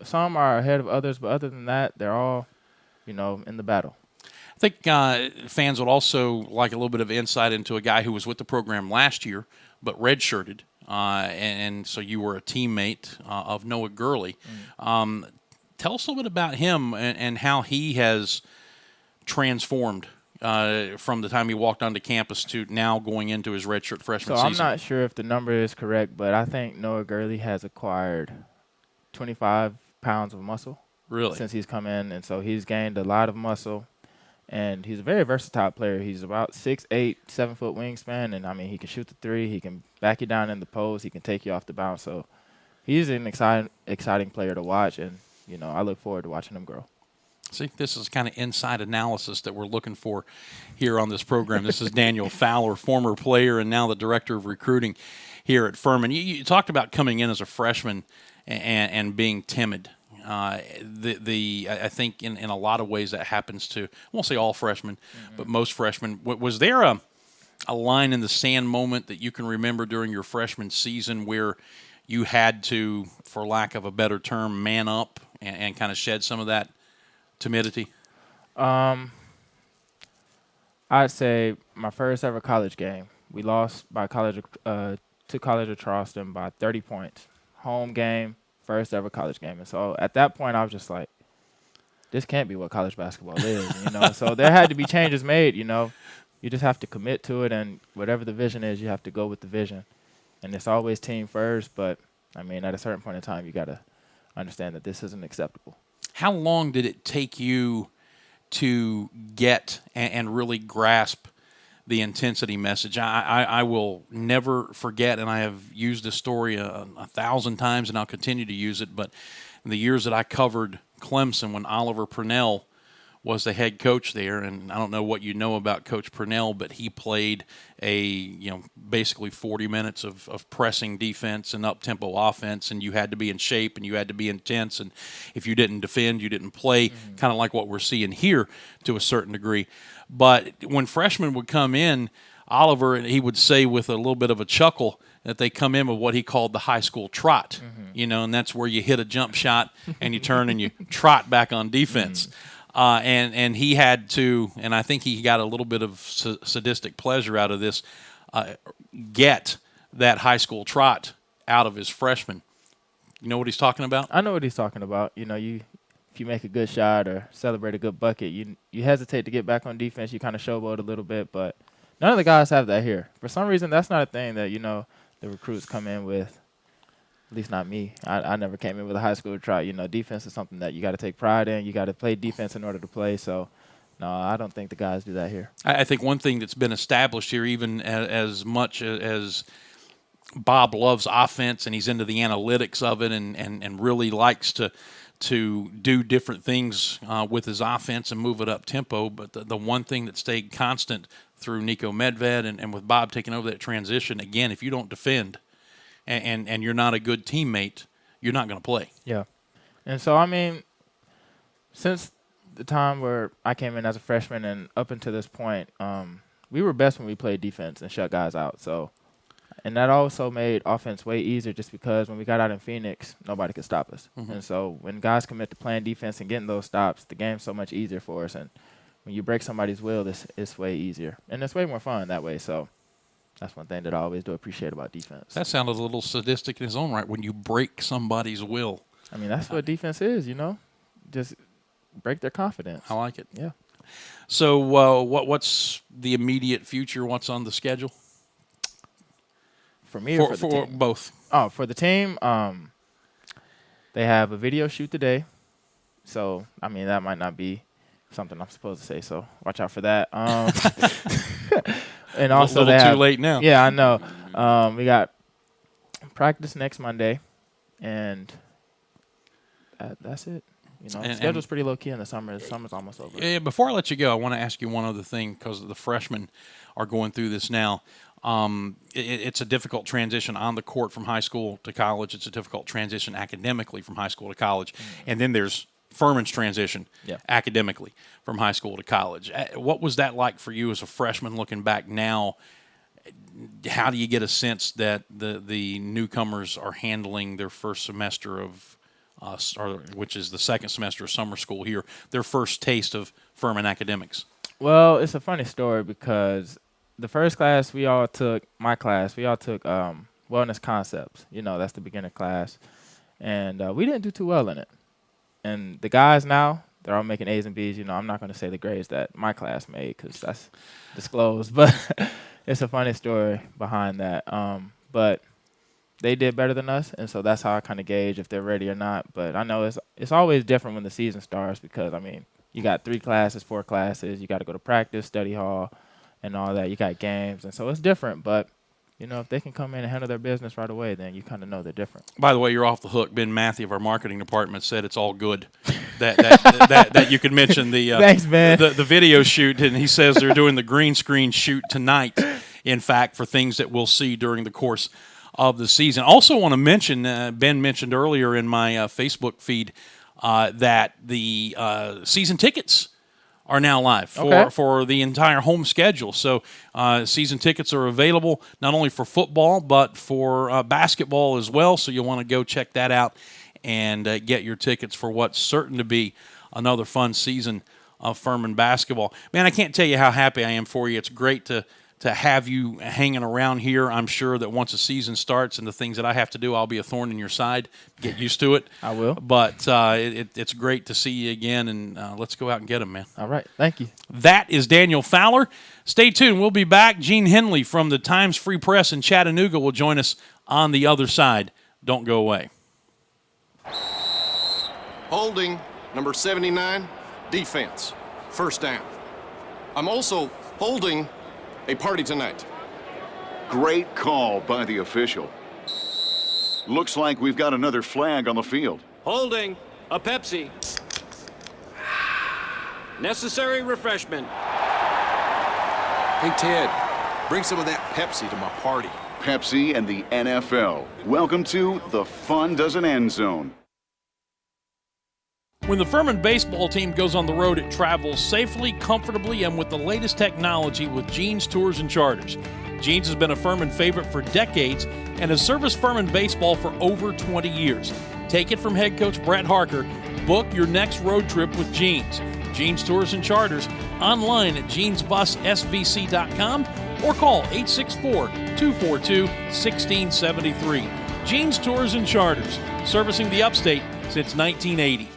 Some are ahead of others, but other than that, they're all, in the battle. I think fans would also like a little bit of insight into a guy who was with the program last year but redshirted, and so you were a teammate of Noah Gurley. Tell us a little bit about him and how he has transformed from the time he walked onto campus to now going into his redshirt freshman season. So I'm not sure if the number is correct, but I think Noah Gurley has acquired 25 pounds of muscle. Really? Since he's come in, and so he's gained a lot of muscle, and he's a very versatile player. He's about 6'8", 7-foot wingspan, and, he can shoot the three. He can back you down in the post. He can take you off the bounce. So he's an exciting player to watch, and, I look forward to watching him grow. See, this is kind of inside analysis that we're looking for here on this program. This is Daniel Fowler, former player and now the director of recruiting here at Furman. You talked about coming in as a freshman and being timid. I think in a lot of ways that happens to, I won't say all freshmen, but most freshmen. Was there a line in the sand moment that you can remember during your freshman season where you had to, for lack of a better term, man up and kind of shed some of that timidity? I'd say my first ever college game. We lost to College of Charleston by 30 points. Home game, first ever college game. And so at that point, I was just like, this can't be what college basketball is, So there had to be changes made, You just have to commit to it, and whatever the vision is, you have to go with the vision. And it's always team first, but, at a certain point in time, you got to understand that this isn't acceptable. How long did it take you to get and really grasp the intensity message? I will never forget, and I have used this story a 1,000 times, and I'll continue to use it, but in the years that I covered Clemson when Oliver Purnell was the head coach there, and I don't know what you know about Coach Purnell, but he played basically 40 minutes of pressing defense and up-tempo offense, and you had to be in shape and you had to be intense, and if you didn't defend, you didn't play, kind of like what we're seeing here to a certain degree. But when freshmen would come in, Oliver, he would say with a little bit of a chuckle that they come in with what he called the high school trot, and that's where you hit a jump shot and you turn and you trot back on defense. And he had to, and I think he got a little bit of sadistic pleasure out of this, get that high school trot out of his freshman. You know what he's talking about? I know what he's talking about. If you make a good shot or celebrate a good bucket, you hesitate to get back on defense. You kind of showboat a little bit, but none of the guys have that here. For some reason, that's not a thing that, the recruits come in with. At least not me. I never came in with a high school trot. Defense is something that you got to take pride in. You got to play defense in order to play. So, no, I don't think the guys do that here. I think one thing that's been established here, even as much as Bob loves offense and he's into the analytics of it and really likes to to do different things with his offense and move it up tempo. But the one thing that stayed constant through Nico Medved and with Bob taking over that transition, again, if you don't defend and you're not a good teammate, you're not going to play. Yeah. And so, I mean, since the time where I came in as a freshman and up until this point, we were best when we played defense and shut guys out. So, and that also made offense way easier just because when we got out in Phoenix, nobody could stop us. Mm-hmm. And so when guys commit to playing defense and getting those stops, the game's so much easier for us. And when you break somebody's will, it's way easier. And it's way more fun that way. So that's one thing that I always do appreciate about defense. That sounded a little sadistic in his own right, when you break somebody's will. I mean, that's what defense is, you know? Just break their confidence. I like it. Yeah. So what's the immediate future? What's on the schedule? For me or for the team? Both. Oh, for the team, they have a video shoot today. So, I mean, that might not be something I'm supposed to say, so watch out for that. And also, a little too late now. Yeah, I know. We got practice next Monday, and that's it. You know, the schedule's pretty low key in the summer. The summer's almost over. Yeah, before I let you go, I want to ask you one other thing because the freshmen are going through this now. It's a difficult transition on the court from high school to college. It's a difficult transition academically from high school to college. And then there's Furman's transition academically from high school to college. What was that like for you as a freshman looking back now? How do you get a sense that the newcomers are handling their first semester of which is the second semester of summer school here, their first taste of Furman academics? Well, it's a funny story because the first class we all took wellness concepts. You know, that's the beginner class. And we didn't do too well in it. And the guys now, they're all making A's and B's. You know, I'm not going to say the grades that my class made because that's disclosed. But it's a funny story behind that. But they did better than us, and so that's how I kind of gauge if they're ready or not. But I know it's always different when the season starts because, I mean, you got 3 classes, 4 classes. You got to go to practice, study hall, and all that. You got games, and so it's different. But, you know, if they can come in and handle their business right away, then you kind of know they're different. By the way, you're off the hook. Ben Matthew of our marketing department said it's all good. That you could mention the Thanks, Ben. the video shoot, and he says they're doing the green screen shoot tonight, in fact, for things that we'll see during the course of the season. Also want to mention, Ben mentioned earlier in my Facebook feed that the season tickets are now live for the entire home schedule. So season tickets are available not only for football but for basketball as well. So you'll want to go check that out and get your tickets for what's certain to be another fun season of Furman basketball. Man, I can't tell you how happy I am for you. It's great to have you hanging around here. I'm sure that once the season starts and the things that I have to do, I'll be a thorn in your side. Get used to it. I will. But it's great to see you again, and let's go out and get them, man. All right. Thank you. That is Daniel Fowler. Stay tuned. We'll be back. Gene Henley from the Times Free Press in Chattanooga will join us on the other side. Don't go away. Holding, number 79, defense, first down. I'm also holding a party tonight. Great call by the official. Looks like we've got another flag on the field. Holding, a Pepsi. Necessary refreshment. Hey, Ted, bring some of that Pepsi to my party. Pepsi and the NFL. Welcome to the Fun Doesn't End Zone. When the Furman baseball team goes on the road, it travels safely, comfortably, and with the latest technology with Gene's Tours and Charters. Gene's has been a Furman favorite for decades and has serviced Furman baseball for over 20 years. Take it from head coach Brett Harker. Book your next road trip with Gene's. Gene's Tours and Charters, online at genesbussvc.com or call 864-242-1673. Gene's Tours and Charters, servicing the upstate since 1980.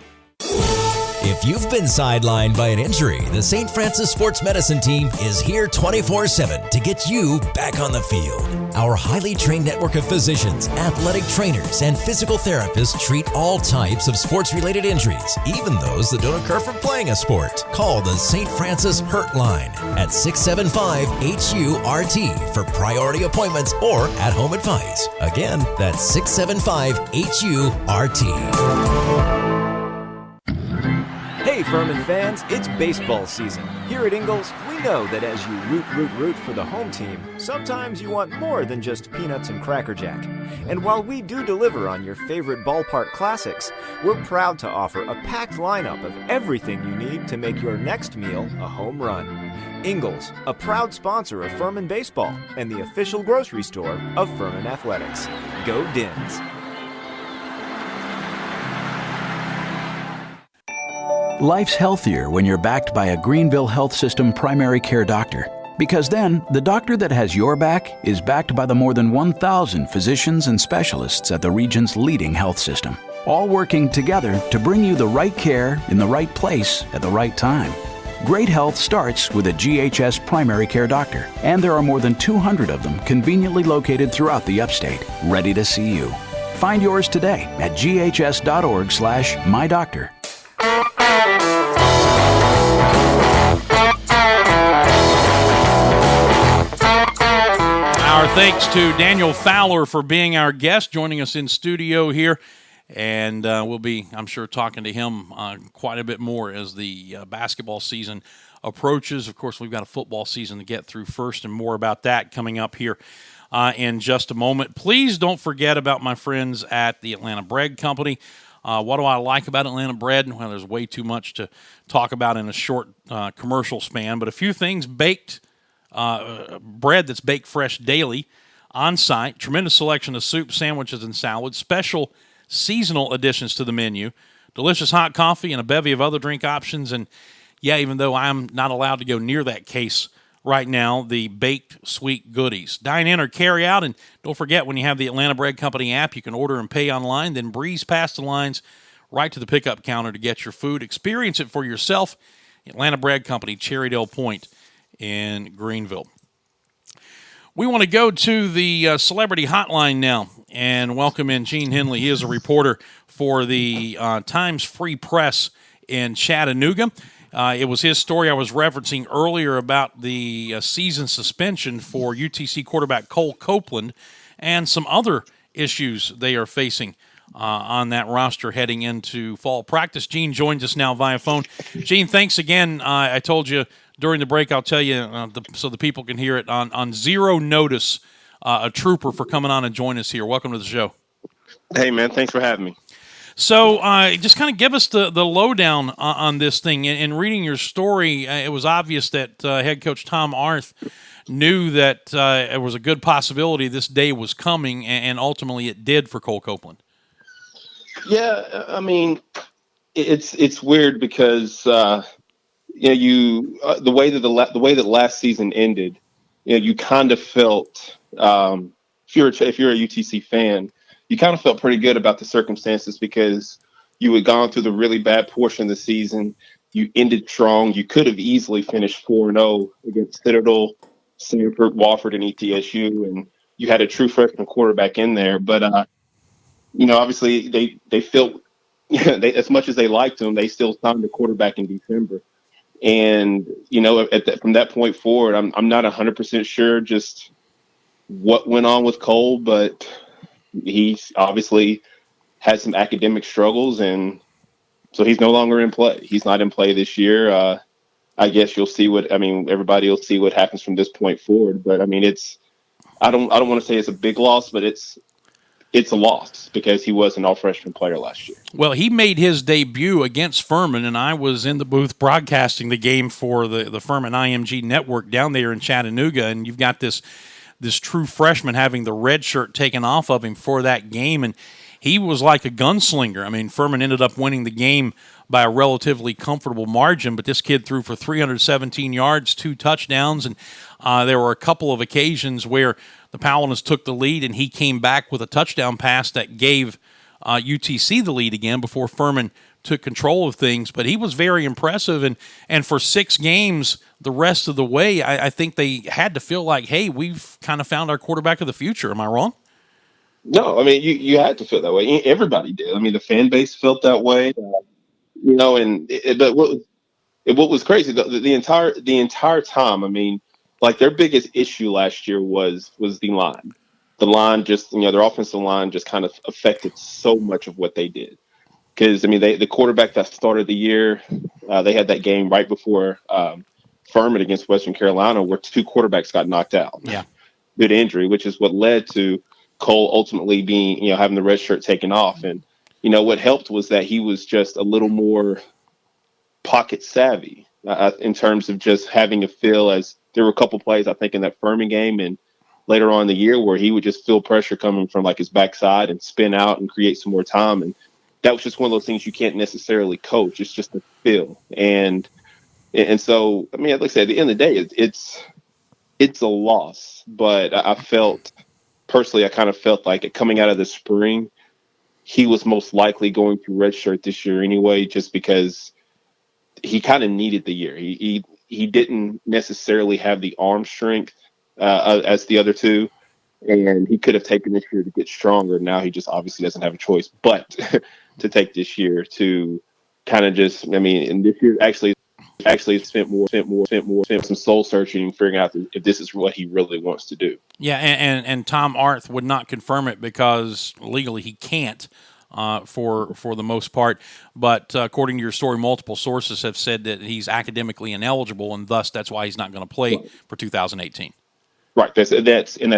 If you've been sidelined by an injury, the St. Francis Sports Medicine team is here 24/7 to get you back on the field. Our highly trained network of physicians, athletic trainers, and physical therapists treat all types of sports-related injuries, even those that don't occur from playing a sport. Call the St. Francis Hurt Line at 675-HU-RT for priority appointments or at-home advice. Again, that's 675-HU-RT. Hey, Furman fans, it's baseball season. Here at Ingles, we know that as you root for the home team, sometimes you want more than just peanuts and Cracker Jack. And while we do deliver on your favorite ballpark classics, we're proud to offer a packed lineup of everything you need to make your next meal a home run. Ingles, a proud sponsor of Furman Baseball and the official grocery store of Furman Athletics. Go Dins! Life's healthier when you're backed by a Greenville Health System primary care doctor. Because then, the doctor that has your back is backed by the more than 1,000 physicians and specialists at the region's leading health system, all working together to bring you the right care in the right place at the right time. Great health starts with a GHS primary care doctor, and there are more than 200 of them conveniently located throughout the upstate, ready to see you. Find yours today at ghs.org/mydoctor. Our thanks to Daniel Fowler for being our guest, joining us in studio here. And we'll be, I'm sure, talking to him quite a bit more as the basketball season approaches. Of course, we've got a football season to get through first, and more about that coming up here in just a moment. Please don't forget about my friends at the Atlanta Bread Company. What do I like about Atlanta Bread? Well, there's way too much to talk about in a short commercial span, but a few things. Baked bread that's baked fresh daily on site, tremendous selection of soup, sandwiches, and salads, special seasonal additions to the menu, delicious hot coffee, and a bevy of other drink options. And yeah, even though I'm not allowed to go near that case right now, the baked sweet goodies. Dine in or carry out, and don't forget, when you have the Atlanta Bread Company app, you can order and pay online, then breeze past the lines right to the pickup counter to get your food. Experience it for yourself. Atlanta Bread Company, Cherrydale Point in Greenville. We want to go to the celebrity hotline now and welcome in Gene Henley. He is a reporter for the Times Free Press in Chattanooga. It was his story I was referencing earlier about the season suspension for UTC quarterback Cole Copeland and some other issues they are facing on that roster heading into fall practice. Gene joins us now via phone. Gene, thanks again. I told you during the break, I'll tell you so the people can hear it, on zero notice, a trooper for coming on and join us here. Welcome to the show. Hey, man, thanks for having me. So just kind of give us the lowdown on this thing. In reading your story, it was obvious that head coach Tom Arth knew that it was a good possibility this day was coming, and ultimately it did for Cole Copeland. Yeah, I mean, it's weird because the way that last season ended, you kind of felt if you're a UTC fan, you kind of felt pretty good about the circumstances because you had gone through the really bad portion of the season. You ended strong. You could have easily finished 4-0 against Citadel, Sanford, Wofford, and ETSU, and you had a true freshman quarterback in there. But obviously they felt as much as they liked him, they still signed the quarterback in December. And from that point forward, I'm not 100% sure just what went on with Cole, but he's obviously had some academic struggles, and so he's no longer in play. He's not in play this year. I guess everybody will see what happens from this point forward. But I mean, I don't want to say it's a big loss, but it's a loss because he was an all-freshman player last year. Well, he made his debut against Furman, and I was in the booth broadcasting the game for the Furman IMG network down there in Chattanooga, and you've got this true freshman having the red shirt taken off of him for that game, and he was like a gunslinger. I mean, Furman ended up winning the game by a relatively comfortable margin, but this kid threw for 317 yards, 2 touchdowns, and there were a couple of occasions where the Paladins took the lead, and he came back with a touchdown pass that gave UTC the lead again before Furman took control of things. But he was very impressive, and for 6 games the rest of the way, I think they had to feel like, hey, we've kind of found our quarterback of the future. Am I wrong? No, I mean, you had to feel that way. Everybody did. I mean, the fan base felt that way, but what was crazy, the entire time, I mean, like their biggest issue last year was the line. The line just, their offensive line just kind of affected so much of what they did. because I mean, the quarterback that started the year, they had that game right before Furman against Western Carolina, where two quarterbacks got knocked out Yeah. due to injury, which is what led to Cole ultimately being, having the red shirt taken off. And what helped was that he was just a little more pocket savvy in terms of just having a feel. As there were a couple plays I think in that Furman game and later on in the year where he would just feel pressure coming from like his backside and spin out and create some more time. And that was just one of those things you can't necessarily coach. It's just a feel. And so, I mean, like I said, at the end of the day, it's a loss. But I felt personally, I kind of felt like coming out of the spring, he was most likely going to redshirt this year anyway, just because he kind of needed the year. He didn't necessarily have the arm strength as the other two, and he could have taken this year to get stronger. Now he just obviously doesn't have a choice but to take this year to kind of just. I mean, and this year actually spent some soul searching, figuring out if this is what he really wants to do. Yeah, and Tom Arth would not confirm it because legally he can't. For the most part, but according to your story, multiple sources have said that he's academically ineligible, and thus that's why he's not going to play for 2018. Right. That's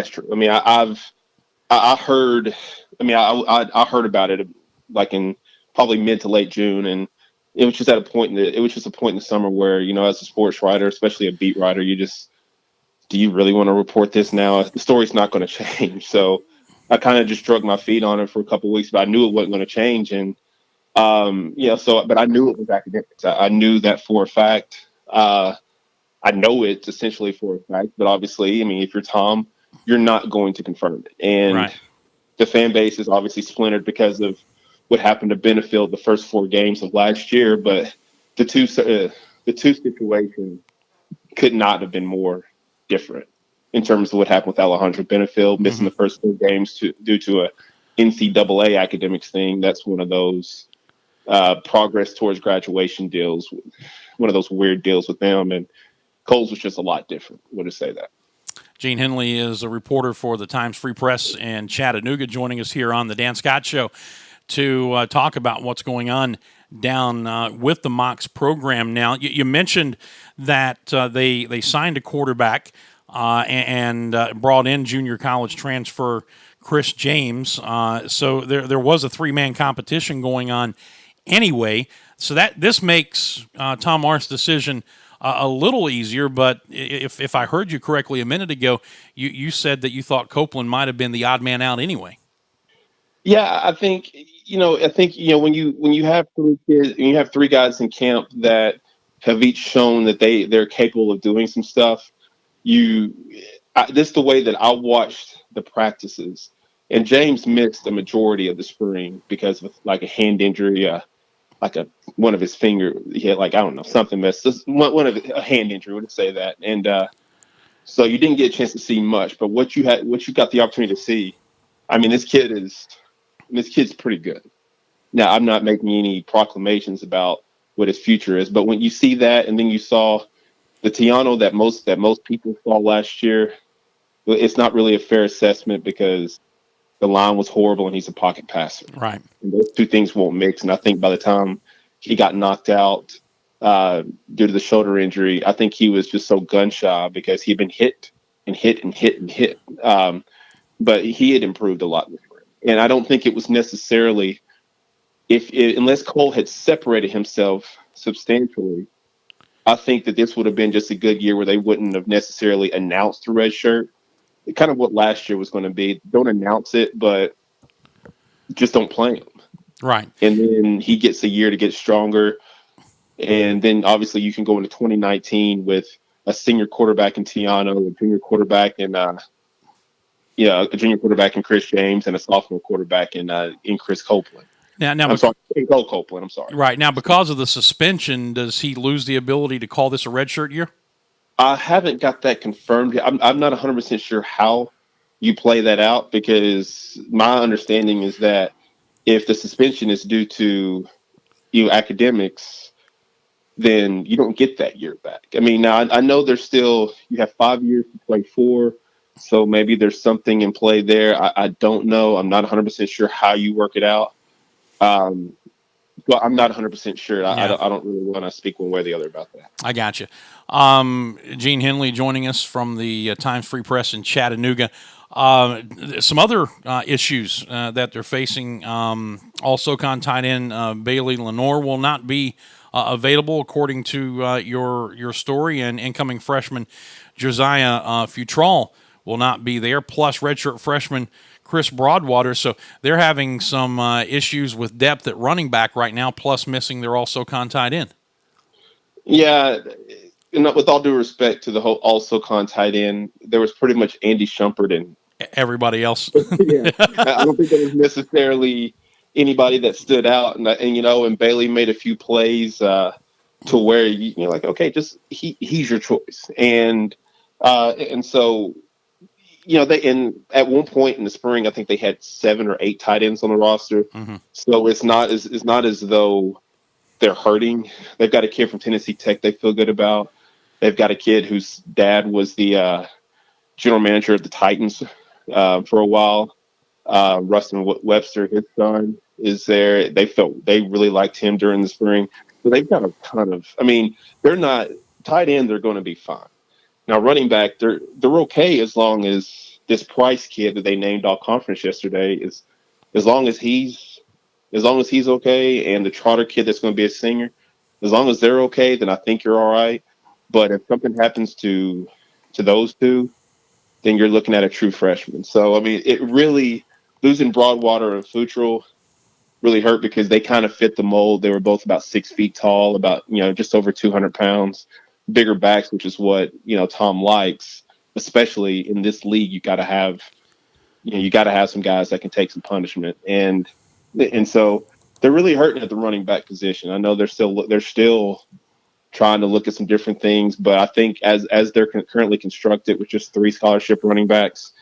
true. I mean, I heard. I mean, I heard about it like in probably mid to late June, and it was just at a point in the summer where as a sports writer, especially a beat writer, do you really want to report this now? The story's not going to change, so. I kind of just drug my feet on it for a couple of weeks, but I knew it wasn't going to change. And, but I knew it was academics. I knew that for a fact. I know it essentially for a fact, but obviously, I mean, if you're Tom, you're not going to confirm it. And the fan base is obviously splintered because of what happened to Benefield the first 4 games of last year. But the two situations could not have been more different. In terms of what happened with Alejandro Benefield, missing the first 4 games due to a NCAA academics thing. That's one of those progress towards graduation deals, one of those weird deals with them. And Cole's was just a lot different. Would say that. Gene Henley is a reporter for the Times Free Press in Chattanooga, joining us here on the Dan Scott Show to talk about what's going on down with the Mocs program. Now, you mentioned that they signed a quarterback. And brought in junior college transfer Chris James. So there was a 3-man competition going on anyway. So this makes Tom Arth's decision a little easier. But if I heard you correctly a minute ago, you said that you thought Copeland might have been the odd man out anyway. Yeah, I think when you have 3 kids and you have 3 guys in camp that have each shown that they're capable of doing some stuff. This is the way that I watched the practices, and James missed the majority of the spring because of like a hand injury, one of his finger, he had something messed. A hand injury, would say that, and so you didn't get a chance to see much. But what you got the opportunity to see, I mean, this kid's pretty good. Now, I'm not making any proclamations about what his future is, but when you see that, and then you saw the Tiano that most people saw last year, it's not really a fair assessment because the line was horrible and he's a pocket passer. Right. And those two things won't mix. And I think by the time he got knocked out due to the shoulder injury, I think he was just so gun shy because he'd been hit and hit and hit and hit. But he had improved a lot. And I don't think it was necessarily unless Cole had separated himself substantially. I think that this would have been just a good year where they wouldn't have necessarily announced the red shirt. Kind of what last year was going to be. Don't announce it, but just don't play him. Right. And then he gets a year to get stronger. And then obviously you can go into 2019 with a senior quarterback in Tiano, a junior quarterback in Chris James, and a sophomore quarterback in Chris Copeland. Now, Copeland. I'm sorry. Right now, because of the suspension, does he lose the ability to call this a redshirt year? I haven't got that confirmed yet. I'm not 100% sure how you play that out because my understanding is that if the suspension is due to academics, then you don't get that year back. I mean, now I know there's still you have 5 years to play 4, so maybe there's something in play there. I don't know. I'm not 100% sure how you work it out. but I'm not 100% sure. I Yeah. don't really want to speak one way or the other about that. I got you. Gene Henley joining us from the Times Free Press in Chattanooga. Some other issues that they're facing. Also, tight end Bailey Lenore will not be available, according to your story, and incoming freshman Josiah Futrall will not be there, plus redshirt freshman Chris Broadwater. So they're having some issues with depth at running back right now, plus missing their all-SoCon tight end. Yeah, with all due respect to the whole all-SoCon tight end, there was pretty much Andy Shumpert and everybody else. Yeah, I don't think there was necessarily anybody that stood out, and Bailey made a few plays to where you're like, okay, just he's your choice, and so at one point in the spring, I think they had 7 or 8 tight ends on the roster. Mm-hmm. So it's not as though they're hurting. They've got a kid from Tennessee Tech they feel good about. They've got a kid whose dad was the general manager of the Titans for a while. Rustin Webster, his son, is there. They really liked him during the spring. So they've got a ton of. I mean, they're not tight end. They're going to be fine. Now, running back, they're okay as long as this Price kid that they named all conference yesterday is, as long as he's okay, and the Trotter kid that's going to be a senior, as long as they're okay, then I think you're all right. But if something happens to those two, then you're looking at a true freshman. So I mean, it really, losing Broadwater and Futrall really hurt because they kind of fit the mold. They were both about 6 feet tall, about just over 200 pounds. Bigger backs, which is what Tom likes, especially in this league. You got to have some guys that can take some punishment, and so they're really hurting at the running back position. I know they're still trying to look at some different things, but I think as they're currently constructed with just 3 scholarship running backs,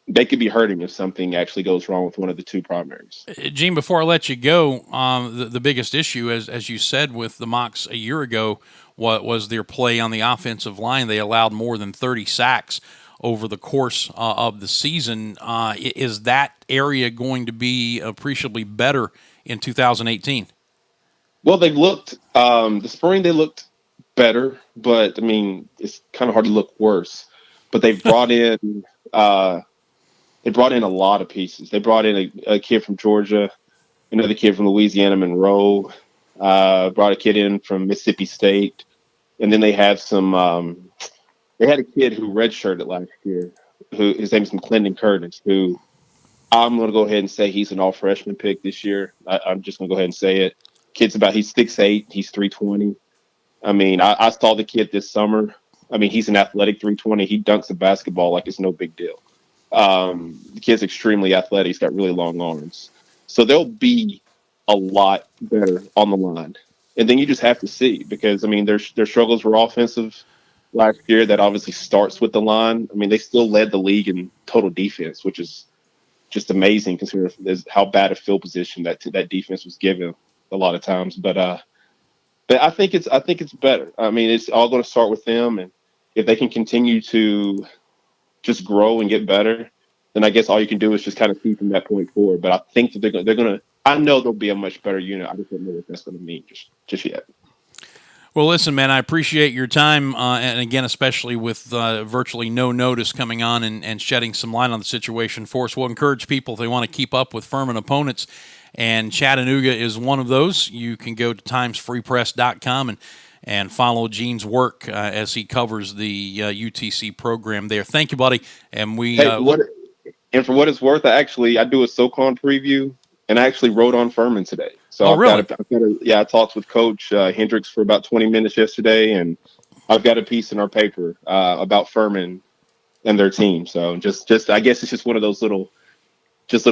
they could be hurting if something actually goes wrong with one of the 2 primaries. Gene, before I let you go, the biggest issue, as you said, with the Mocs a year ago, was their play on the offensive line. They allowed more than 30 sacks over the course of the season. Is that area going to be appreciably better in 2018? Well, they've looked the spring. They looked better, but I mean, it's kind of hard to look worse. But they've brought in. They brought in a lot of pieces. They brought in a kid from Georgia, another kid from Louisiana, Monroe, brought a kid in from Mississippi State. And then they have they had a kid who redshirted last year, his name is McClendon Curtis, who I'm going to go ahead and say he's an all-freshman pick this year. I'm just going to go ahead and say it. He's 6'8", he's 320. I mean, I saw the kid this summer. I mean, he's an athletic 320. He dunks the basketball like it's no big deal. The kid's extremely athletic. He's got really long arms. So they'll be a lot better on the line. And then you just have to see, because, I mean, their struggles were offensive last year. That obviously starts with the line. I mean, they still led the league in total defense, which is just amazing considering how bad a field position that defense was given a lot of times. But I think it's better. I mean, it's all going to start with them, and if they can continue to just grow and get better, then I guess all you can do is just kind of see from that point forward. But I think that they're going to. I know they'll be a much better unit. I just don't know what that's going to mean just yet. Well, listen, man, I appreciate your time, and again, especially with virtually no notice coming on and shedding some light on the situation for us. We'll encourage people, if they want to keep up with Furman opponents, and Chattanooga is one of those. You can go to timesfreepress.com and follow Gene's work as he covers the UTC program there. Thank you, buddy. And and for what it's worth, I do a SoCon preview, and I actually wrote on Furman today. So really? I talked with Coach Hendricks for about 20 minutes yesterday, and I've got a piece in our paper about Furman and their team. So just I guess it's just one of those little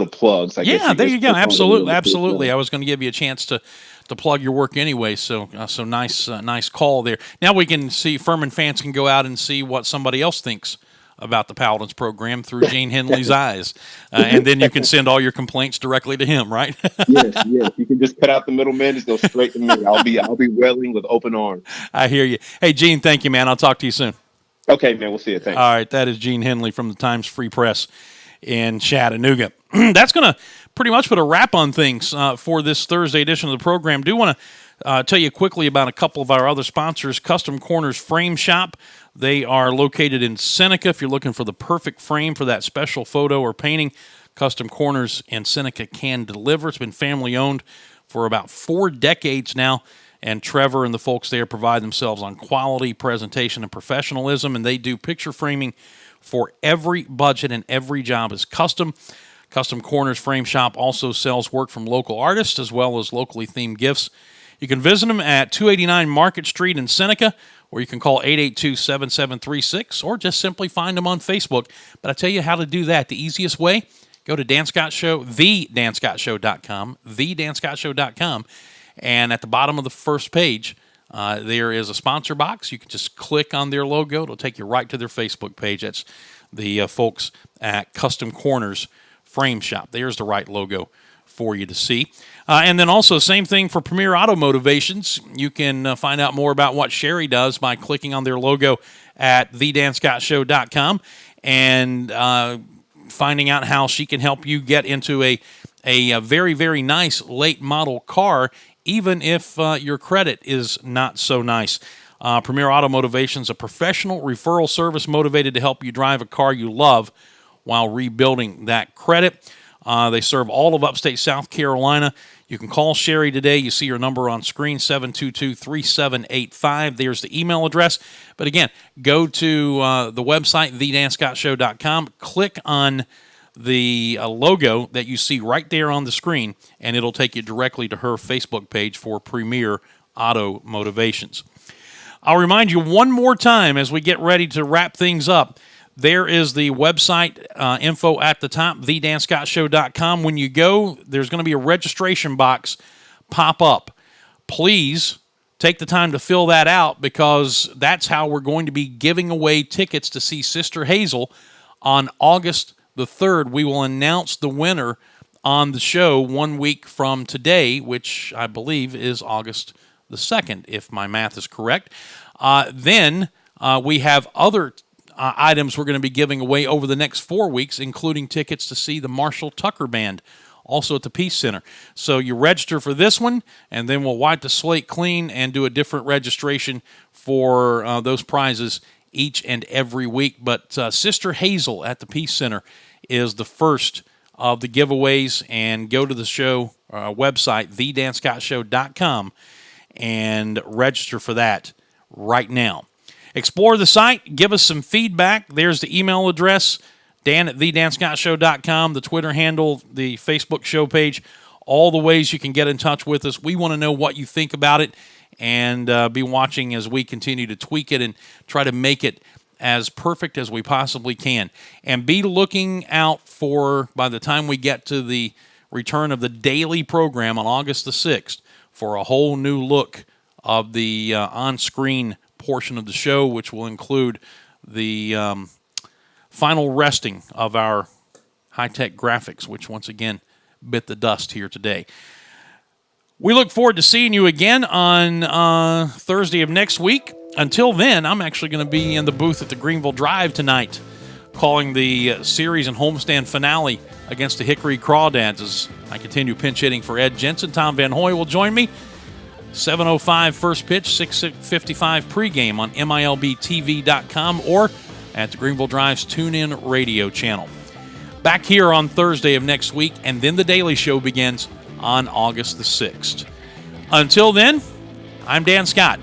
plugs. Yeah, there you go. Absolutely. I was going to give you a chance to plug your work anyway. So nice call there. Now we can see, Furman fans can go out and see what somebody else thinks about the Paladins program through Gene Henley's eyes, and then you can send all your complaints directly to him, right? Yes. You can just cut out the middleman, just go straight to me. I'll be welling with open arms. I hear you. Hey, Gene, thank you, man. I'll talk to you soon. Okay, man. We'll see you. Thanks. All right, that is Gene Henley from the Times Free Press in Chattanooga. That's going to pretty much put a wrap on things for this Thursday edition of the program. Do want to tell you quickly about a couple of our other sponsors. Custom Corners Frame Shop. They are located in Seneca. If you're looking for the perfect frame for that special photo or painting, Custom Corners in Seneca can deliver. It's been family-owned for about 4 decades now, and Trevor and the folks there pride themselves on quality, presentation, and professionalism, and they do picture framing for every budget, and every job is custom. Custom Corners Frame Shop also sells work from local artists as well as locally themed gifts. You can visit them at 289 Market Street in Seneca, or you can call 882-7736, or just simply find them on Facebook. But I tell you how to do that. The easiest way, go to Dan Scott Show, thedanscottshow.com, thedanscottshow.com, and at the bottom of the first page, there is a sponsor box. You can just click on their logo. It'll take you right to their Facebook page. That's the folks at Custom Corners Frame Shop. There's the right logo for you to see. And then also, same thing for Premier Auto Motivations. You can find out more about what Sherry does by clicking on their logo at thedanscottshow.com and finding out how she can help you get into a very, very nice late model car, even if your credit is not so nice. Premier Auto Motivations, a professional referral service motivated to help you drive a car you love while rebuilding that credit. They serve all of upstate South Carolina. You can call Sherry today. You see her number on screen, 722-3785. There's the email address. But again, go to the website, thedanscottshow.com. Click on the logo that you see right there on the screen, and it'll take you directly to her Facebook page for Premier Auto Motivations. I'll remind you one more time as we get ready to wrap things up. There is the website info at the top, thedanscottshow.com. When you go, there's going to be a registration box pop up. Please take the time to fill that out, because that's how we're going to be giving away tickets to see Sister Hazel on August the 3rd. We will announce the winner on the show 1 week from today, which I believe is August the 2nd, if my math is correct. Then we have other items we're going to be giving away over the next 4 weeks, including tickets to see the Marshall Tucker Band, also at the Peace Center. So you register for this one, and then we'll wipe the slate clean and do a different registration for those prizes each and every week. But Sister Hazel at the Peace Center is the first of the giveaways, and go to the show website, thedanscottshow.com, and register for that right now. Explore the site. Give us some feedback. There's the email address, Dan at thedanscottshow.com, the Twitter handle, the Facebook show page, all the ways you can get in touch with us. We want to know what you think about it, and be watching as we continue to tweak it and try to make it as perfect as we possibly can. And be looking out for, by the time we get to the return of the daily program on August the 6th, for a whole new look of the on-screen portion of the show, which will include the final resting of our high-tech graphics, which once again bit the dust here today. We look forward to seeing you again on Thursday of next week. Until then, I'm actually going to be in the booth at the Greenville Drive tonight, calling the series and homestand finale against the Hickory Crawdads as I continue pinch hitting for Ed Jensen. Tom Van Hoy will join me. 7:05 first pitch, 6:55 pregame on MILBTV.com or at the Greenville Drive's TuneIn radio channel. Back here on Thursday of next week, and then the Daily Show begins on August the 6th. Until then, I'm Dan Scott,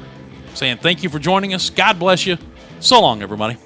saying thank you for joining us. God bless you. So long, everybody.